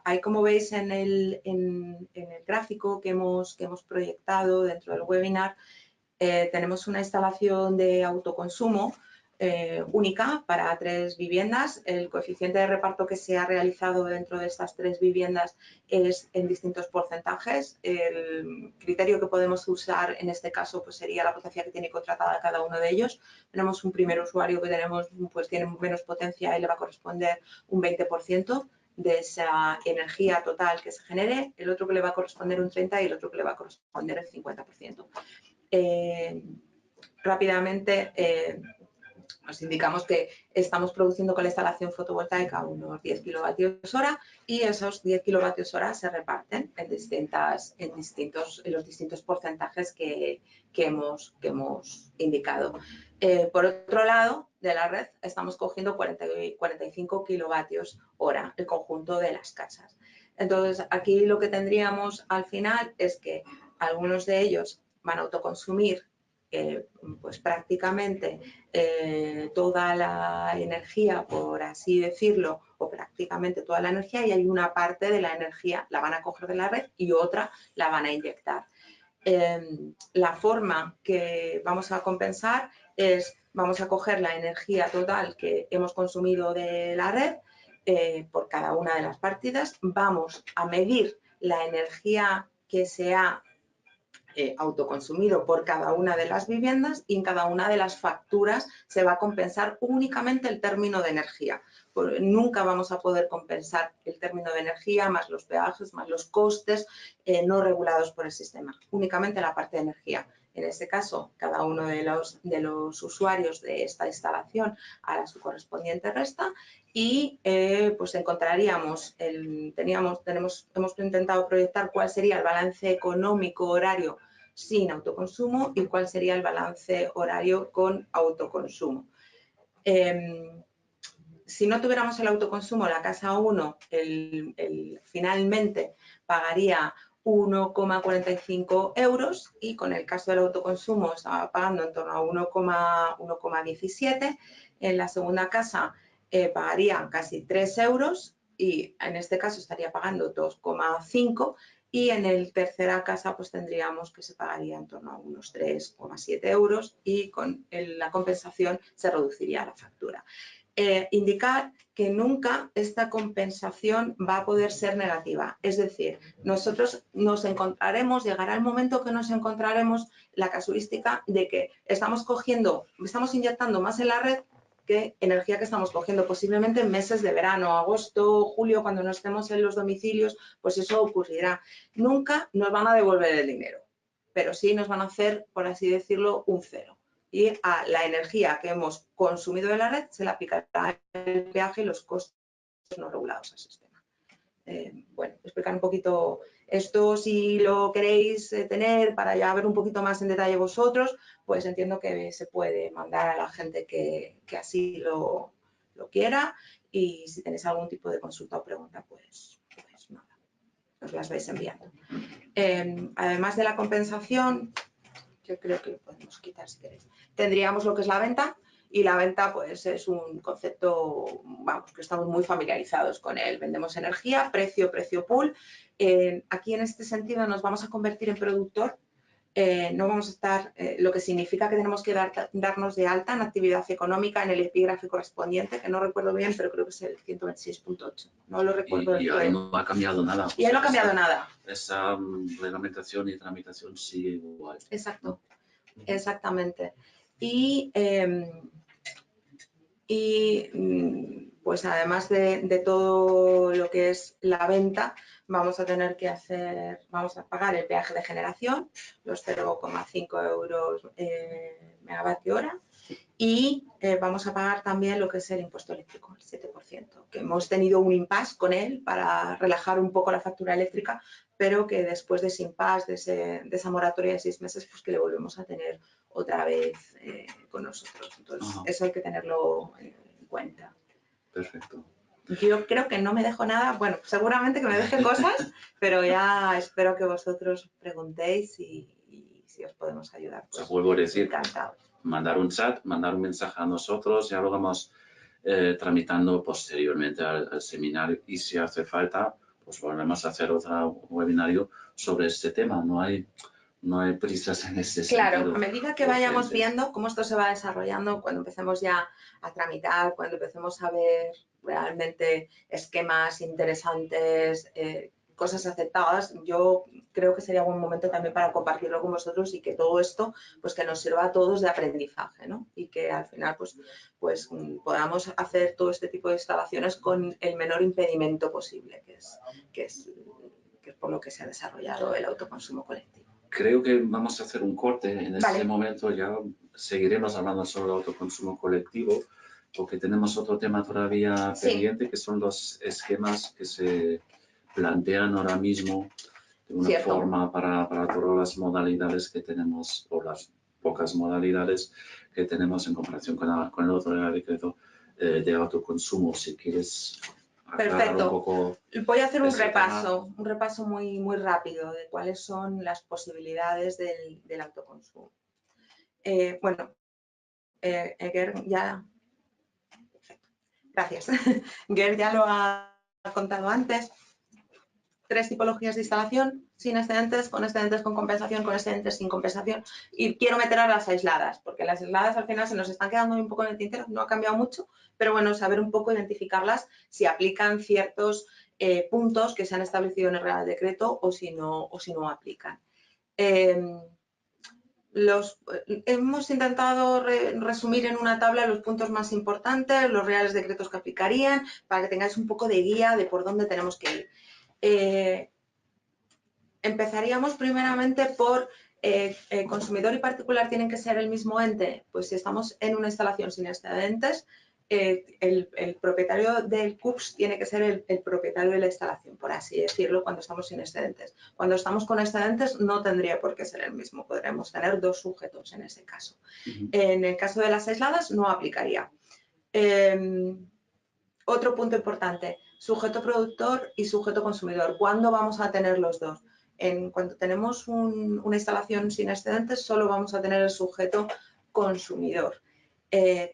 Ahí, como veis en el gráfico que hemos proyectado dentro del webinar, tenemos una instalación de autoconsumo única para 3 viviendas. El coeficiente de reparto que se ha realizado dentro de estas 3 viviendas es en distintos porcentajes. El criterio que podemos usar en este caso pues sería la potencia que tiene contratada cada uno de ellos. Tenemos un primer usuario que tiene menos potencia y le va a corresponder un 20% de esa energía total que se genere, el otro que le va a corresponder un 30% y el otro que le va a corresponder el 50%. Rápidamente os indicamos que estamos produciendo con la instalación fotovoltaica unos 10 kilovatios hora y esos 10 kilovatios hora se reparten en los distintos porcentajes que hemos indicado. Por otro lado, de la red estamos cogiendo 45 kilovatios hora, el conjunto de las casas. Entonces, aquí lo que tendríamos al final es que algunos de ellos van a autoconsumir pues prácticamente toda la energía, por así decirlo, o prácticamente toda la energía, y hay una parte de la energía la van a coger de la red y otra la van a inyectar. La forma que vamos a compensar es, vamos a coger la energía total que hemos consumido de la red por cada una de las partidas, vamos a medir la energía que se ha autoconsumido por cada una de las viviendas y en cada una de las facturas se va a compensar únicamente el término de energía. Nunca vamos a poder compensar el término de energía más los peajes, más los costes no regulados por el sistema, únicamente la parte de energía. En este caso, cada uno de los usuarios de esta instalación hará su correspondiente resta y pues encontraríamos, hemos intentado proyectar cuál sería el balance económico horario sin autoconsumo y cuál sería el balance horario con autoconsumo. Si no tuviéramos el autoconsumo, la casa 1 finalmente pagaría 1,45 euros y con el caso del autoconsumo estaba pagando en torno a 1,17. En la segunda casa pagaría casi 3 euros y en este caso estaría pagando 2,5 y en el tercera casa pues tendríamos que se pagaría en torno a unos 3,7 euros y con la compensación se reduciría la factura. Indicar que nunca esta compensación va a poder ser negativa. Es decir, nosotros llegará el momento que nos encontraremos la casuística de que estamos inyectando más en la red que energía que estamos cogiendo, posiblemente en meses de verano, agosto, julio, cuando no estemos en los domicilios, pues eso ocurrirá. Nunca nos van a devolver el dinero, pero sí nos van a hacer, por así decirlo, un cero. Y a la energía que hemos consumido de la red se le aplicará el peaje y los costes no regulados al sistema. Bueno, explicar un poquito esto, si lo queréis tener para ya ver un poquito más en detalle vosotros, pues entiendo que se puede mandar a la gente que así lo quiera, y si tenéis algún tipo de consulta o pregunta, pues nada, os las vais enviando. Además de la compensación, yo creo que lo podemos quitar si queréis, tendríamos lo que es la venta. Y la venta, pues, es un concepto, vamos, que estamos muy familiarizados con él. Vendemos energía, precio pool. Aquí, en este sentido, nos vamos a convertir en productor. No vamos a estar, lo que significa que tenemos que darnos de alta en actividad económica en el epígrafe correspondiente, que no recuerdo bien, pero creo que es el 126.8. No lo recuerdo. Y ahí no ha cambiado nada. Y ahí no ha cambiado nada. Esa reglamentación y tramitación sigue igual. Exacto, exactamente. Pues además de todo lo que es la venta, vamos a pagar el peaje de generación, los 0,5 euros megavatio hora, y vamos a pagar también lo que es el impuesto eléctrico, el 7%, que hemos tenido un impasse con él para relajar un poco la factura eléctrica, pero que después de ese impasse, de esa moratoria de 6 meses, pues que le volvemos a tener otra vez con nosotros. Entonces, eso hay que tenerlo en cuenta. Perfecto. Yo creo que no me dejo nada, bueno, seguramente que me deje cosas, pero ya espero que vosotros preguntéis y si os podemos ayudar. Pues, o sea, vuelvo a decir, encantado. Mandar un chat, mandar un mensaje a nosotros, ya lo vamos tramitando posteriormente al seminario, y si hace falta, pues volvemos a hacer otro webinario sobre este tema. No hay prisas en ese sentido. Claro, a medida que vayamos viendo cómo esto se va desarrollando, cuando empecemos ya a tramitar, cuando empecemos a ver realmente esquemas interesantes, cosas aceptadas, yo creo que sería buen momento también para compartirlo con vosotros, y que todo esto, pues que nos sirva a todos de aprendizaje, ¿no? Y que al final, pues podamos hacer todo este tipo de instalaciones con el menor impedimento posible, que es por lo que se ha desarrollado el autoconsumo colectivo. Creo que vamos a hacer un corte en este Vale. momento. Ya seguiremos hablando sobre el autoconsumo colectivo, porque tenemos otro tema todavía pendiente, que son los esquemas que se plantean ahora mismo de una forma para todas las modalidades que tenemos, o las pocas modalidades que tenemos en comparación con el otro decreto de autoconsumo. Si quieres aclarar un poco. Voy a hacer un repaso muy, muy rápido de cuáles son las posibilidades del autoconsumo. Bueno, Ger ya... Perfecto. Gracias. Ger ya lo ha contado antes. 3 tipologías de instalación: sin excedentes, con compensación, con excedentes sin compensación. Y quiero meter a las aisladas, porque las aisladas al final se nos están quedando un poco en el tintero, no ha cambiado mucho, pero bueno, saber un poco, identificarlas, si aplican ciertos puntos que se han establecido en el Real Decreto o si no aplican. Hemos intentado resumir en una tabla los puntos más importantes, los reales decretos que aplicarían, para que tengáis un poco de guía de por dónde tenemos que ir. Empezaríamos primeramente por consumidor y particular tienen que ser el mismo ente. Pues si estamos en una instalación sin excedentes, el propietario del CUPS tiene que ser el propietario de la instalación, por así decirlo, cuando estamos sin excedentes. Cuando estamos con excedentes no tendría por qué ser el mismo, podremos tener 2 sujetos en ese caso. En el caso de las aisladas no aplicaría. Otro punto importante: sujeto productor y sujeto consumidor. ¿Cuándo vamos a tener los dos? Cuando tenemos una instalación sin excedentes, solo vamos a tener el sujeto consumidor.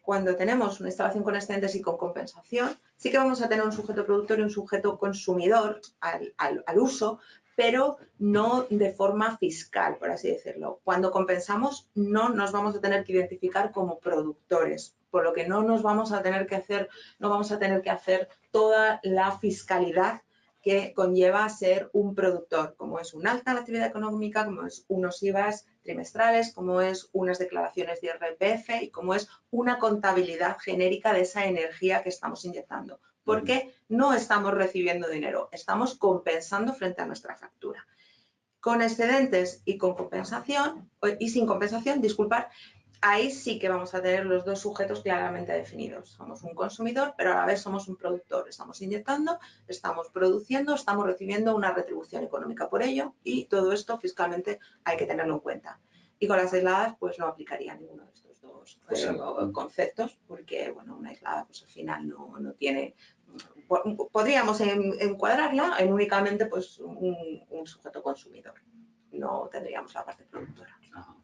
Cuando tenemos una instalación con excedentes y con compensación, sí que vamos a tener un sujeto productor y un sujeto consumidor al uso, pero no de forma fiscal, por así decirlo. Cuando compensamos, no nos vamos a tener que identificar como productores, por lo que no vamos a tener que hacer toda la fiscalidad que conlleva ser un productor, como es un alta en la actividad económica, como es unos IVAs, trimestrales, como es unas declaraciones de IRPF y como es una contabilidad genérica de esa energía que estamos inyectando. Porque no estamos recibiendo dinero, estamos compensando frente a nuestra factura. Con excedentes y con compensación, y sin compensación, disculpar, ahí sí que vamos a tener los dos sujetos claramente definidos. Somos un consumidor, pero a la vez somos un productor. Estamos inyectando, estamos produciendo, estamos recibiendo una retribución económica por ello y todo esto fiscalmente hay que tenerlo en cuenta. Y con las aisladas, pues no aplicaría ninguno de estos dos conceptos, porque, bueno, una aislada, pues al final no tiene... Podríamos encuadrarla en únicamente pues, un sujeto consumidor. No tendríamos la parte productora. Ajá.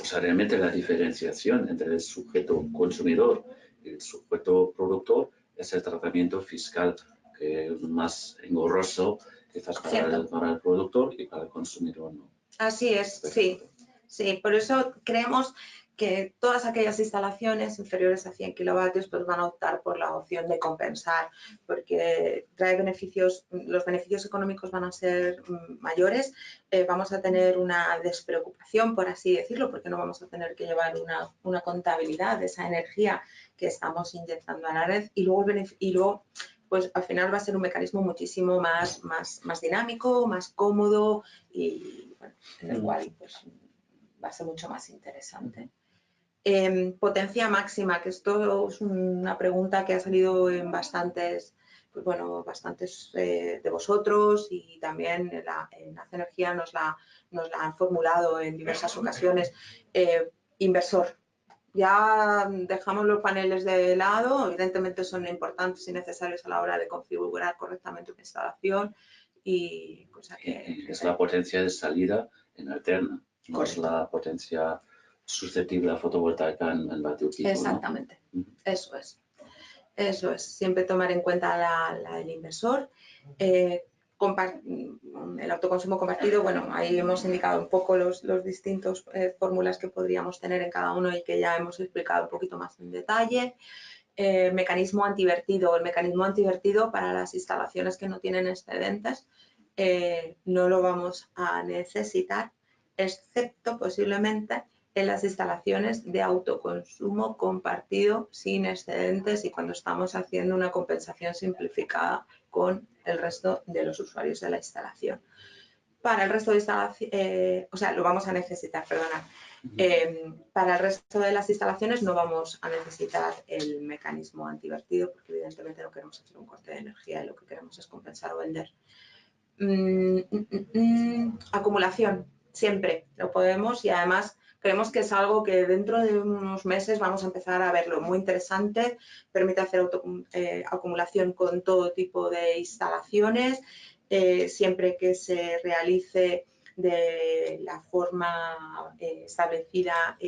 O sea, realmente la diferenciación entre el sujeto consumidor y el sujeto productor es el tratamiento fiscal, que es más engorroso quizás para el productor y para el consumidor no. Así es, sí. Sí, por eso creemos que todas aquellas instalaciones inferiores a 100 kilovatios pues van a optar por la opción de compensar, porque trae beneficios, los beneficios económicos van a ser mayores, vamos a tener una despreocupación, por así decirlo, porque no vamos a tener que llevar una contabilidad de esa energía que estamos inyectando a la red y luego pues al final va a ser un mecanismo muchísimo más dinámico, más cómodo y bueno, en el cual pues va a ser mucho más interesante. Potencia máxima, que esto es una pregunta que ha salido en bastantes, pues bueno, bastantes de vosotros y también en Hace Energía nos la han formulado en diversas ocasiones. Inversor. Ya dejamos los paneles de lado, evidentemente son importantes y necesarios a la hora de configurar correctamente una instalación y cosa que... Es la potencia de salida en alterna, no es la potencia susceptible a fotovoltaica en vatio pico, exactamente, ¿no? Eso es. Eso es, siempre tomar en cuenta el inversor. El autoconsumo compartido, bueno, ahí hemos indicado un poco los distintos fórmulas que podríamos tener en cada uno y que ya hemos explicado un poquito más en detalle. Mecanismo antivertido. El mecanismo antivertido para las instalaciones que no tienen excedentes no lo vamos a necesitar, excepto posiblemente en las instalaciones de autoconsumo compartido sin excedentes y cuando estamos haciendo una compensación simplificada con el resto de los usuarios de la instalación. Para el resto de instalaciones, o sea, lo vamos a necesitar, perdonad. Para el resto de las instalaciones no vamos a necesitar el mecanismo antivertido porque evidentemente no queremos hacer un corte de energía y lo que queremos es compensar o vender. Acumulación, siempre lo podemos y además creemos que es algo que dentro de unos meses vamos a empezar a verlo muy interesante, permite hacer acumulación con todo tipo de instalaciones, siempre que se realice de la forma establecida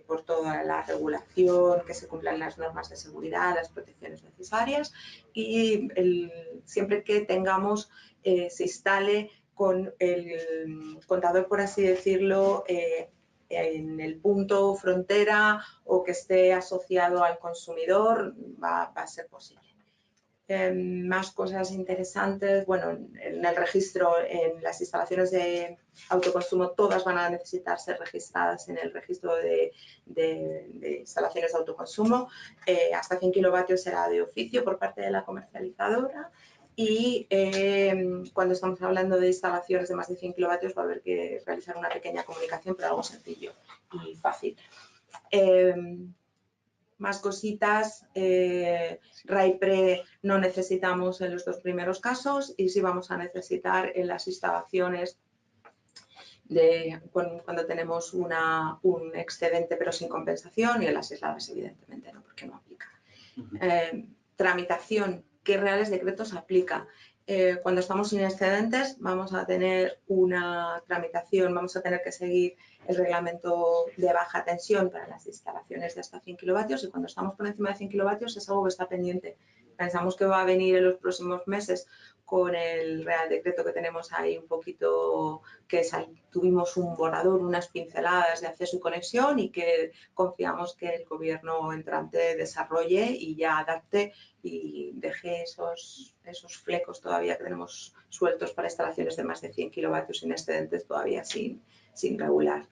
por toda la regulación, que se cumplan las normas de seguridad, las protecciones necesarias y siempre que tengamos, se instale con el contador, por así decirlo, en el punto frontera o que esté asociado al consumidor, va a ser posible. Más cosas interesantes, bueno, en el registro, en las instalaciones de autoconsumo, todas van a necesitar ser registradas en el registro de instalaciones de autoconsumo. Hasta 100 kilovatios será de oficio por parte de la comercializadora y cuando estamos hablando de instalaciones de más de 100 kilovatios va a haber que realizar una pequeña comunicación, pero algo sencillo y fácil. Más cositas, RAI-PRE no necesitamos en los dos primeros casos y sí vamos a necesitar en las instalaciones cuando tenemos un excedente pero sin compensación y en las aisladas evidentemente no, porque no aplica. Tramitación, ¿qué reales decretos aplica? Cuando estamos sin excedentes vamos a tener una tramitación, vamos a tener que seguir el reglamento de baja tensión para las instalaciones de hasta 100 kilovatios y cuando estamos por encima de 100 kilovatios es algo que está pendiente pensamos que va a venir en los próximos meses con el Real Decreto que tenemos ahí un poquito, que tuvimos un borrador, unas pinceladas de acceso y conexión y que confiamos que el gobierno entrante desarrolle y ya adapte y deje esos flecos todavía que tenemos sueltos para instalaciones de más de 100 kilovatios sin excedentes todavía sin regular.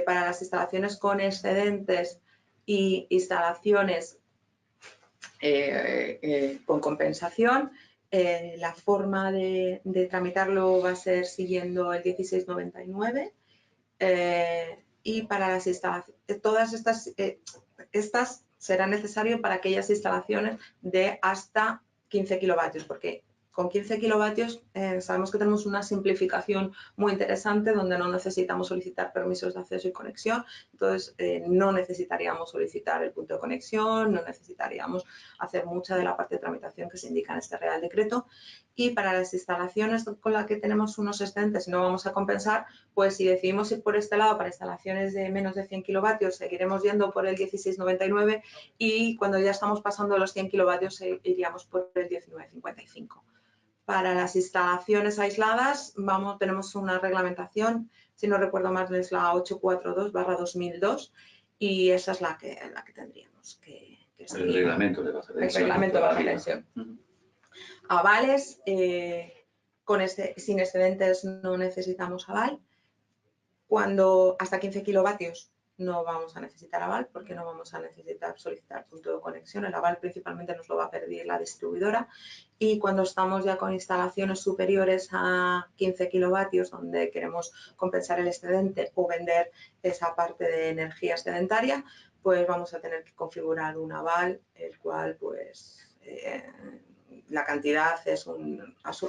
Para las instalaciones con excedentes y instalaciones con compensación, la forma de tramitarlo va a ser siguiendo el 1699 y para las instalaciones, todas estas serán necesarias para aquellas instalaciones de hasta 15 kilovatios, porque con 15 kilovatios sabemos que tenemos una simplificación muy interesante donde no necesitamos solicitar permisos de acceso y conexión, entonces no necesitaríamos solicitar el punto de conexión, no necesitaríamos hacer mucha de la parte de tramitación que se indica en este Real Decreto. Y para las instalaciones con las que tenemos unos excedentes y no vamos a compensar, pues si decidimos ir por este lado para instalaciones de menos de 100 kilovatios, seguiremos yendo por el 1699 y cuando ya estamos pasando los 100 kilovatios iríamos por el 1955. Para las instalaciones aisladas tenemos una reglamentación, si no recuerdo mal es la 842/2002 y esa es la que tendríamos que seguir. El reglamento de baja tensión. El reglamento de baja tensión. Avales, sin excedentes no necesitamos aval. Cuando hasta 15 kilovatios no vamos a necesitar aval porque no vamos a necesitar solicitar punto de conexión. El aval principalmente nos lo va a pedir la distribuidora. Y cuando estamos ya con instalaciones superiores a 15 kilovatios donde queremos compensar el excedente o vender esa parte de energía excedentaria, pues vamos a tener que configurar un aval, el cual pues la cantidad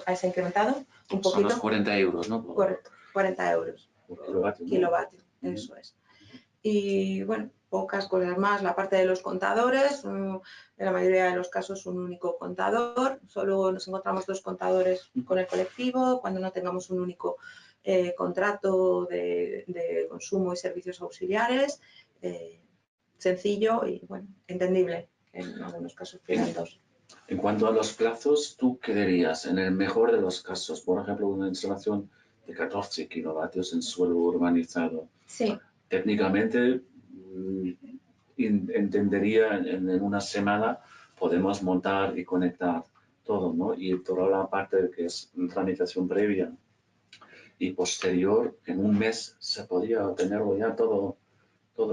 ¿has incrementado un poquito? Son los 40 euros, ¿no? Correcto, 40 euros. Por kilovatio, eso es. Y bueno, pocas cosas más. La parte de los contadores, en la mayoría de los casos un único contador. Solo nos encontramos 2 contadores con el colectivo. Cuando no tengamos un único contrato de consumo y servicios auxiliares, sencillo y bueno, entendible. En algunos casos pidan 2. En cuanto a los plazos, ¿tú qué dirías? En el mejor de los casos, por ejemplo, una instalación de 14 kilovatios en suelo urbanizado. Sí. Técnicamente, entendería en una semana podemos montar y conectar todo, ¿no? Y toda la parte que es tramitación previa y posterior, en un mes se podría tenerlo ya todo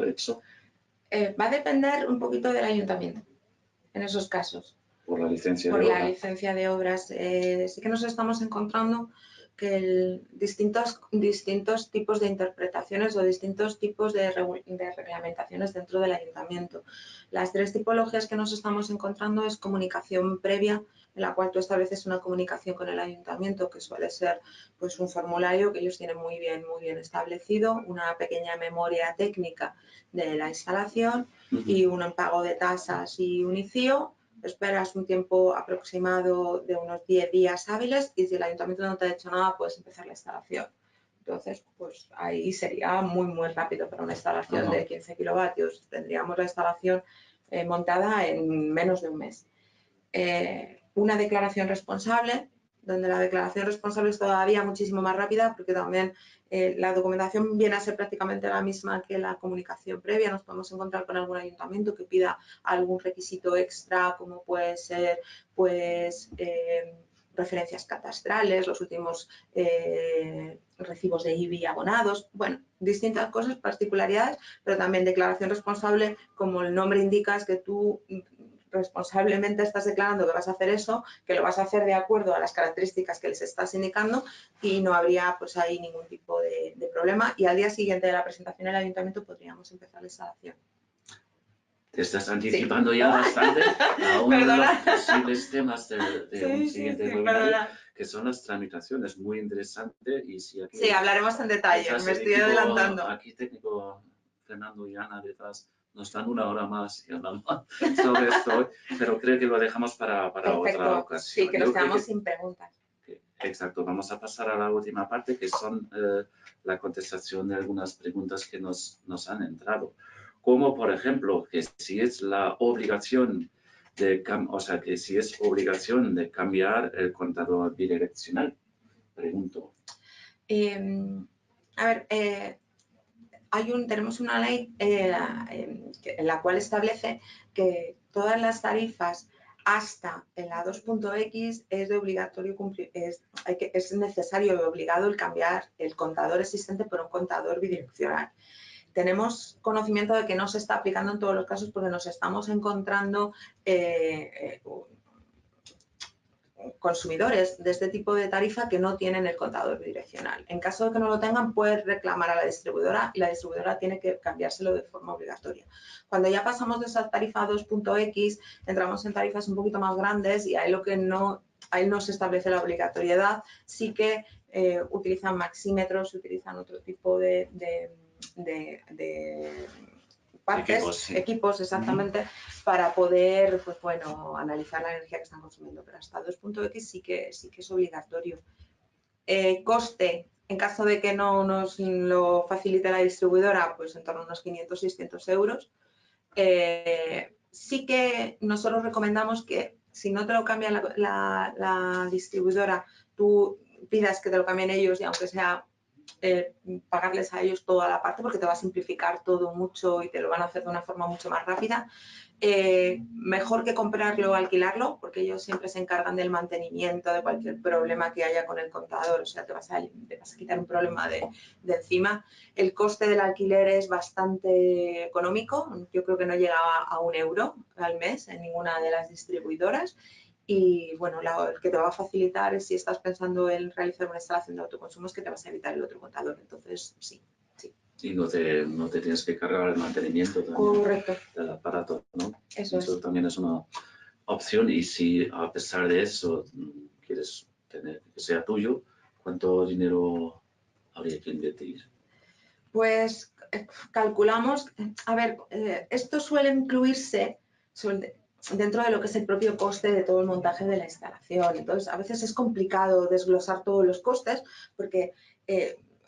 hecho. Va a depender un poquito del ayuntamiento en esos casos. Por la licencia por de la obra. licencia de obras. Sí que nos estamos encontrando que distintos tipos de interpretaciones o distintos tipos de reglamentaciones dentro del ayuntamiento. Las 3 tipologías que nos estamos encontrando es comunicación previa, en la cual tú estableces una comunicación con el ayuntamiento que suele ser pues un formulario que ellos tienen muy bien establecido, una pequeña memoria técnica de la instalación y un pago de tasas y un ICIO. Esperas un tiempo aproximado de unos 10 días hábiles y si el ayuntamiento no te ha hecho nada, puedes empezar la instalación. Entonces, pues ahí sería muy rápido para una instalación de 15 kilovatios. Tendríamos la instalación montada en menos de un mes. Una declaración responsable, donde la declaración responsable es todavía muchísimo más rápida porque también la documentación viene a ser prácticamente la misma que la comunicación previa. Nos podemos encontrar con algún ayuntamiento que pida algún requisito extra, como puede ser pues referencias catastrales, los últimos recibos de IBI abonados, bueno, distintas cosas, particularidades, pero también declaración responsable, como el nombre indica, es que tú responsablemente estás declarando que vas a hacer eso, que lo vas a hacer de acuerdo a las características que les estás indicando y no habría pues ahí ningún tipo de problema y al día siguiente de la presentación en el ayuntamiento podríamos empezar la instalación. Te estás anticipando ya bastante a uno de los posibles temas de un siguiente webinario, que son las tramitaciones, muy interesante. Y si aquí hablaremos en detalle, me estoy adelantando. Aquí técnico Fernando y Ana detrás nos dan 1 hora más y hablamos sobre esto, pero creo que lo dejamos para otra ocasión. Sí, que nos quedamos sin preguntas. Exacto, vamos a pasar a la última parte, que son la contestación de algunas preguntas que nos han entrado. Como por ejemplo, que si es la obligación o sea, que si es obligación de cambiar el contador bidireccional, pregunto. A ver, tenemos una ley en la cual establece que todas las tarifas hasta en la 2.x es de obligatorio cumplir, es necesario y obligado el cambiar el contador existente por un contador bidireccional. Tenemos conocimiento de que no se está aplicando en todos los casos porque nos estamos encontrando consumidores de este tipo de tarifa que no tienen el contador bidireccional. En caso de que no lo tengan, puedes reclamar a la distribuidora y la distribuidora tiene que cambiárselo de forma obligatoria. Cuando ya pasamos de esa tarifa 2.x, entramos en tarifas un poquito más grandes y ahí ahí no se establece la obligatoriedad, sí que utilizan maxímetros, utilizan otro tipo de partes, equipos exactamente, para poder, pues bueno, analizar la energía que están consumiendo. Pero hasta 2.x sí que es obligatorio. Coste, en caso de que no nos lo facilite la distribuidora, pues en torno a unos 500-600 euros. Sí que nosotros recomendamos que si no te lo cambia la distribuidora, tú pidas que te lo cambien ellos y aunque sea pagarles a ellos toda la parte porque te va a simplificar todo mucho y te lo van a hacer de una forma mucho más rápida. Mejor que comprarlo o alquilarlo, porque ellos siempre se encargan del mantenimiento, de cualquier problema que haya con el contador, o sea, te vas a quitar un problema de encima. El coste del alquiler es bastante económico, yo creo que no llega a 1 euro al mes en ninguna de las distribuidoras. Y bueno, el que te va a facilitar es si estás pensando en realizar una instalación de autoconsumo es que te vas a evitar el otro contador. Entonces, sí. Y no te tienes que cargar el mantenimiento del aparato, ¿no? Eso también es una opción. Y si a pesar de eso quieres tener que sea tuyo, ¿cuánto dinero habría que invertir? Pues calculamos, a ver, esto suele incluirse dentro de lo que es el propio coste de todo el montaje de la instalación. Entonces, a veces es complicado desglosar todos los costes porque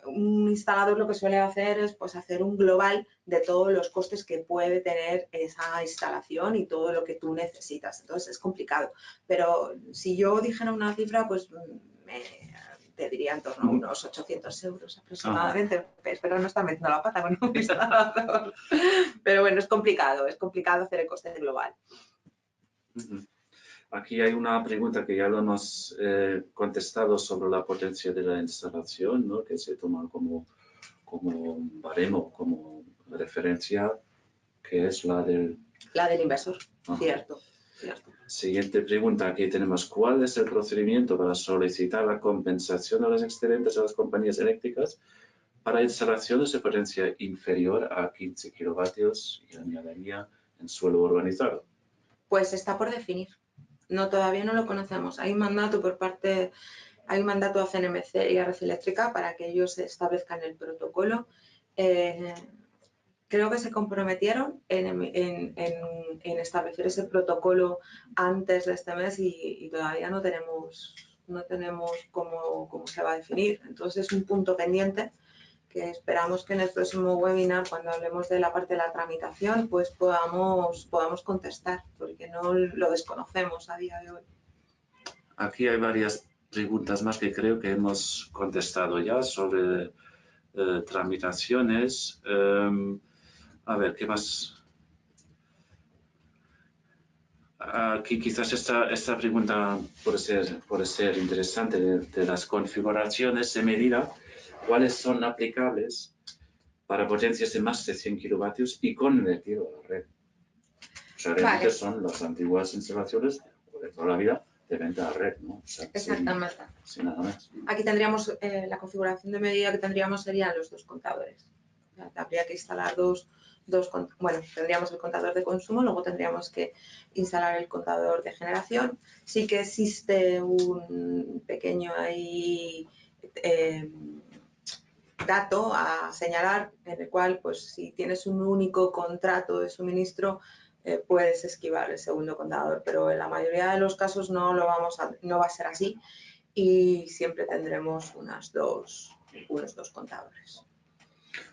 un instalador lo que suele hacer es pues, hacer un global de todos los costes que puede tener esa instalación y todo lo que tú necesitas. Entonces, es complicado. Pero si yo dijera una cifra, pues te diría en torno a unos 800 euros aproximadamente. Espero no estar metiendo la pata con un instalador. Pero bueno, es complicado hacer el coste global. Aquí hay una pregunta que ya lo hemos contestado sobre la potencia de la instalación, ¿no? Que se toma como baremo, como referencia, que es la del inversor. Cierto. Siguiente pregunta, aquí tenemos, ¿cuál es el procedimiento para solicitar la compensación de los excedentes de las compañías eléctricas para instalaciones de potencia inferior a 15 kilovatios y añadiría en suelo urbanizado? Pues está por definir. No, todavía no lo conocemos. Hay un mandato a CNMC y a Red Eléctrica para que ellos establezcan el protocolo. Creo que se comprometieron en establecer ese protocolo antes de este mes y todavía no tenemos cómo se va a definir. Entonces es un punto pendiente que esperamos que en el próximo webinar, cuando hablemos de la parte de la tramitación, pues podamos contestar, porque no lo desconocemos a día de hoy. Aquí hay varias preguntas más que creo que hemos contestado ya sobre tramitaciones. A ver, ¿qué más? Aquí quizás esta pregunta puede ser interesante de las configuraciones de medida. ¿Cuáles son aplicables para potencias de más de 100 kilovatios y convertido a la red? O sea, realmente son las antiguas instalaciones de toda la vida de venta a red, ¿no? O sea, exactamente. Sin nada más. Aquí tendríamos la configuración de medida que tendríamos serían los dos contadores. O sea, habría que instalar tendríamos el contador de consumo, luego tendríamos que instalar el contador de generación. Sí que existe un pequeño ahí dato a señalar en el cual, pues, si tienes un único contrato de suministro, puedes esquivar el segundo contador, pero en la mayoría de los casos no va a ser así y siempre tendremos unos dos contadores.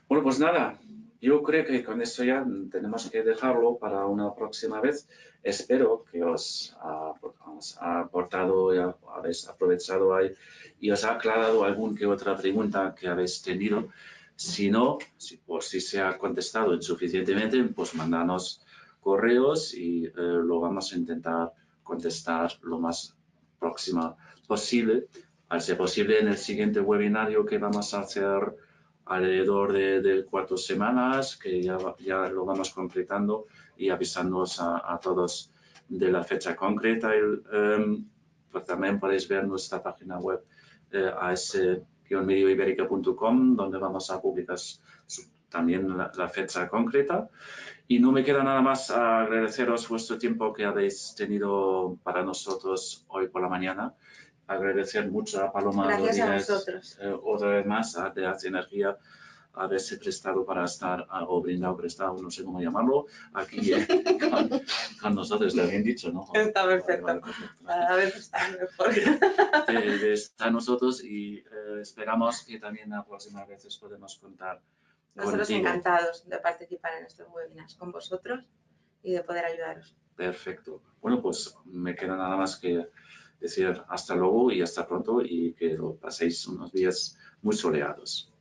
Bueno, pues nada, yo creo que con esto ya tenemos que dejarlo para una próxima vez. Espero que os ha aportado, habéis aprovechado ahí y os ha aclarado alguna que otra pregunta que habéis tenido. Si no, si se ha contestado insuficientemente, pues mandanos correos y lo vamos a intentar contestar lo más próximo posible. Al ser posible, en el siguiente webinario que vamos a hacer alrededor de 4 semanas, que ya lo vamos concretando y avisándoos a todos de la fecha concreta. Pues también podéis ver nuestra página web as-medioiberica.com, donde vamos a publicar también la fecha concreta. Y no me queda nada más agradeceros vuestro tiempo que habéis tenido para nosotros hoy por la mañana. Agradecer mucho a Paloma Gracias Rodríguez, a vosotros. otra vez más, de Haz Energía, haberse prestado para estar, o brindado prestado, no sé cómo llamarlo, aquí con nosotros, está bien dicho, ¿no? Está perfecto. A ver, está mejor. Está nosotros y esperamos que también las próximas veces podemos contar Nosotros contigo. Encantados de participar en estos webinars con vosotros y de poder ayudaros. Perfecto. Bueno, pues me queda nada más que decir hasta luego y hasta pronto y que lo paséis unos días muy soleados.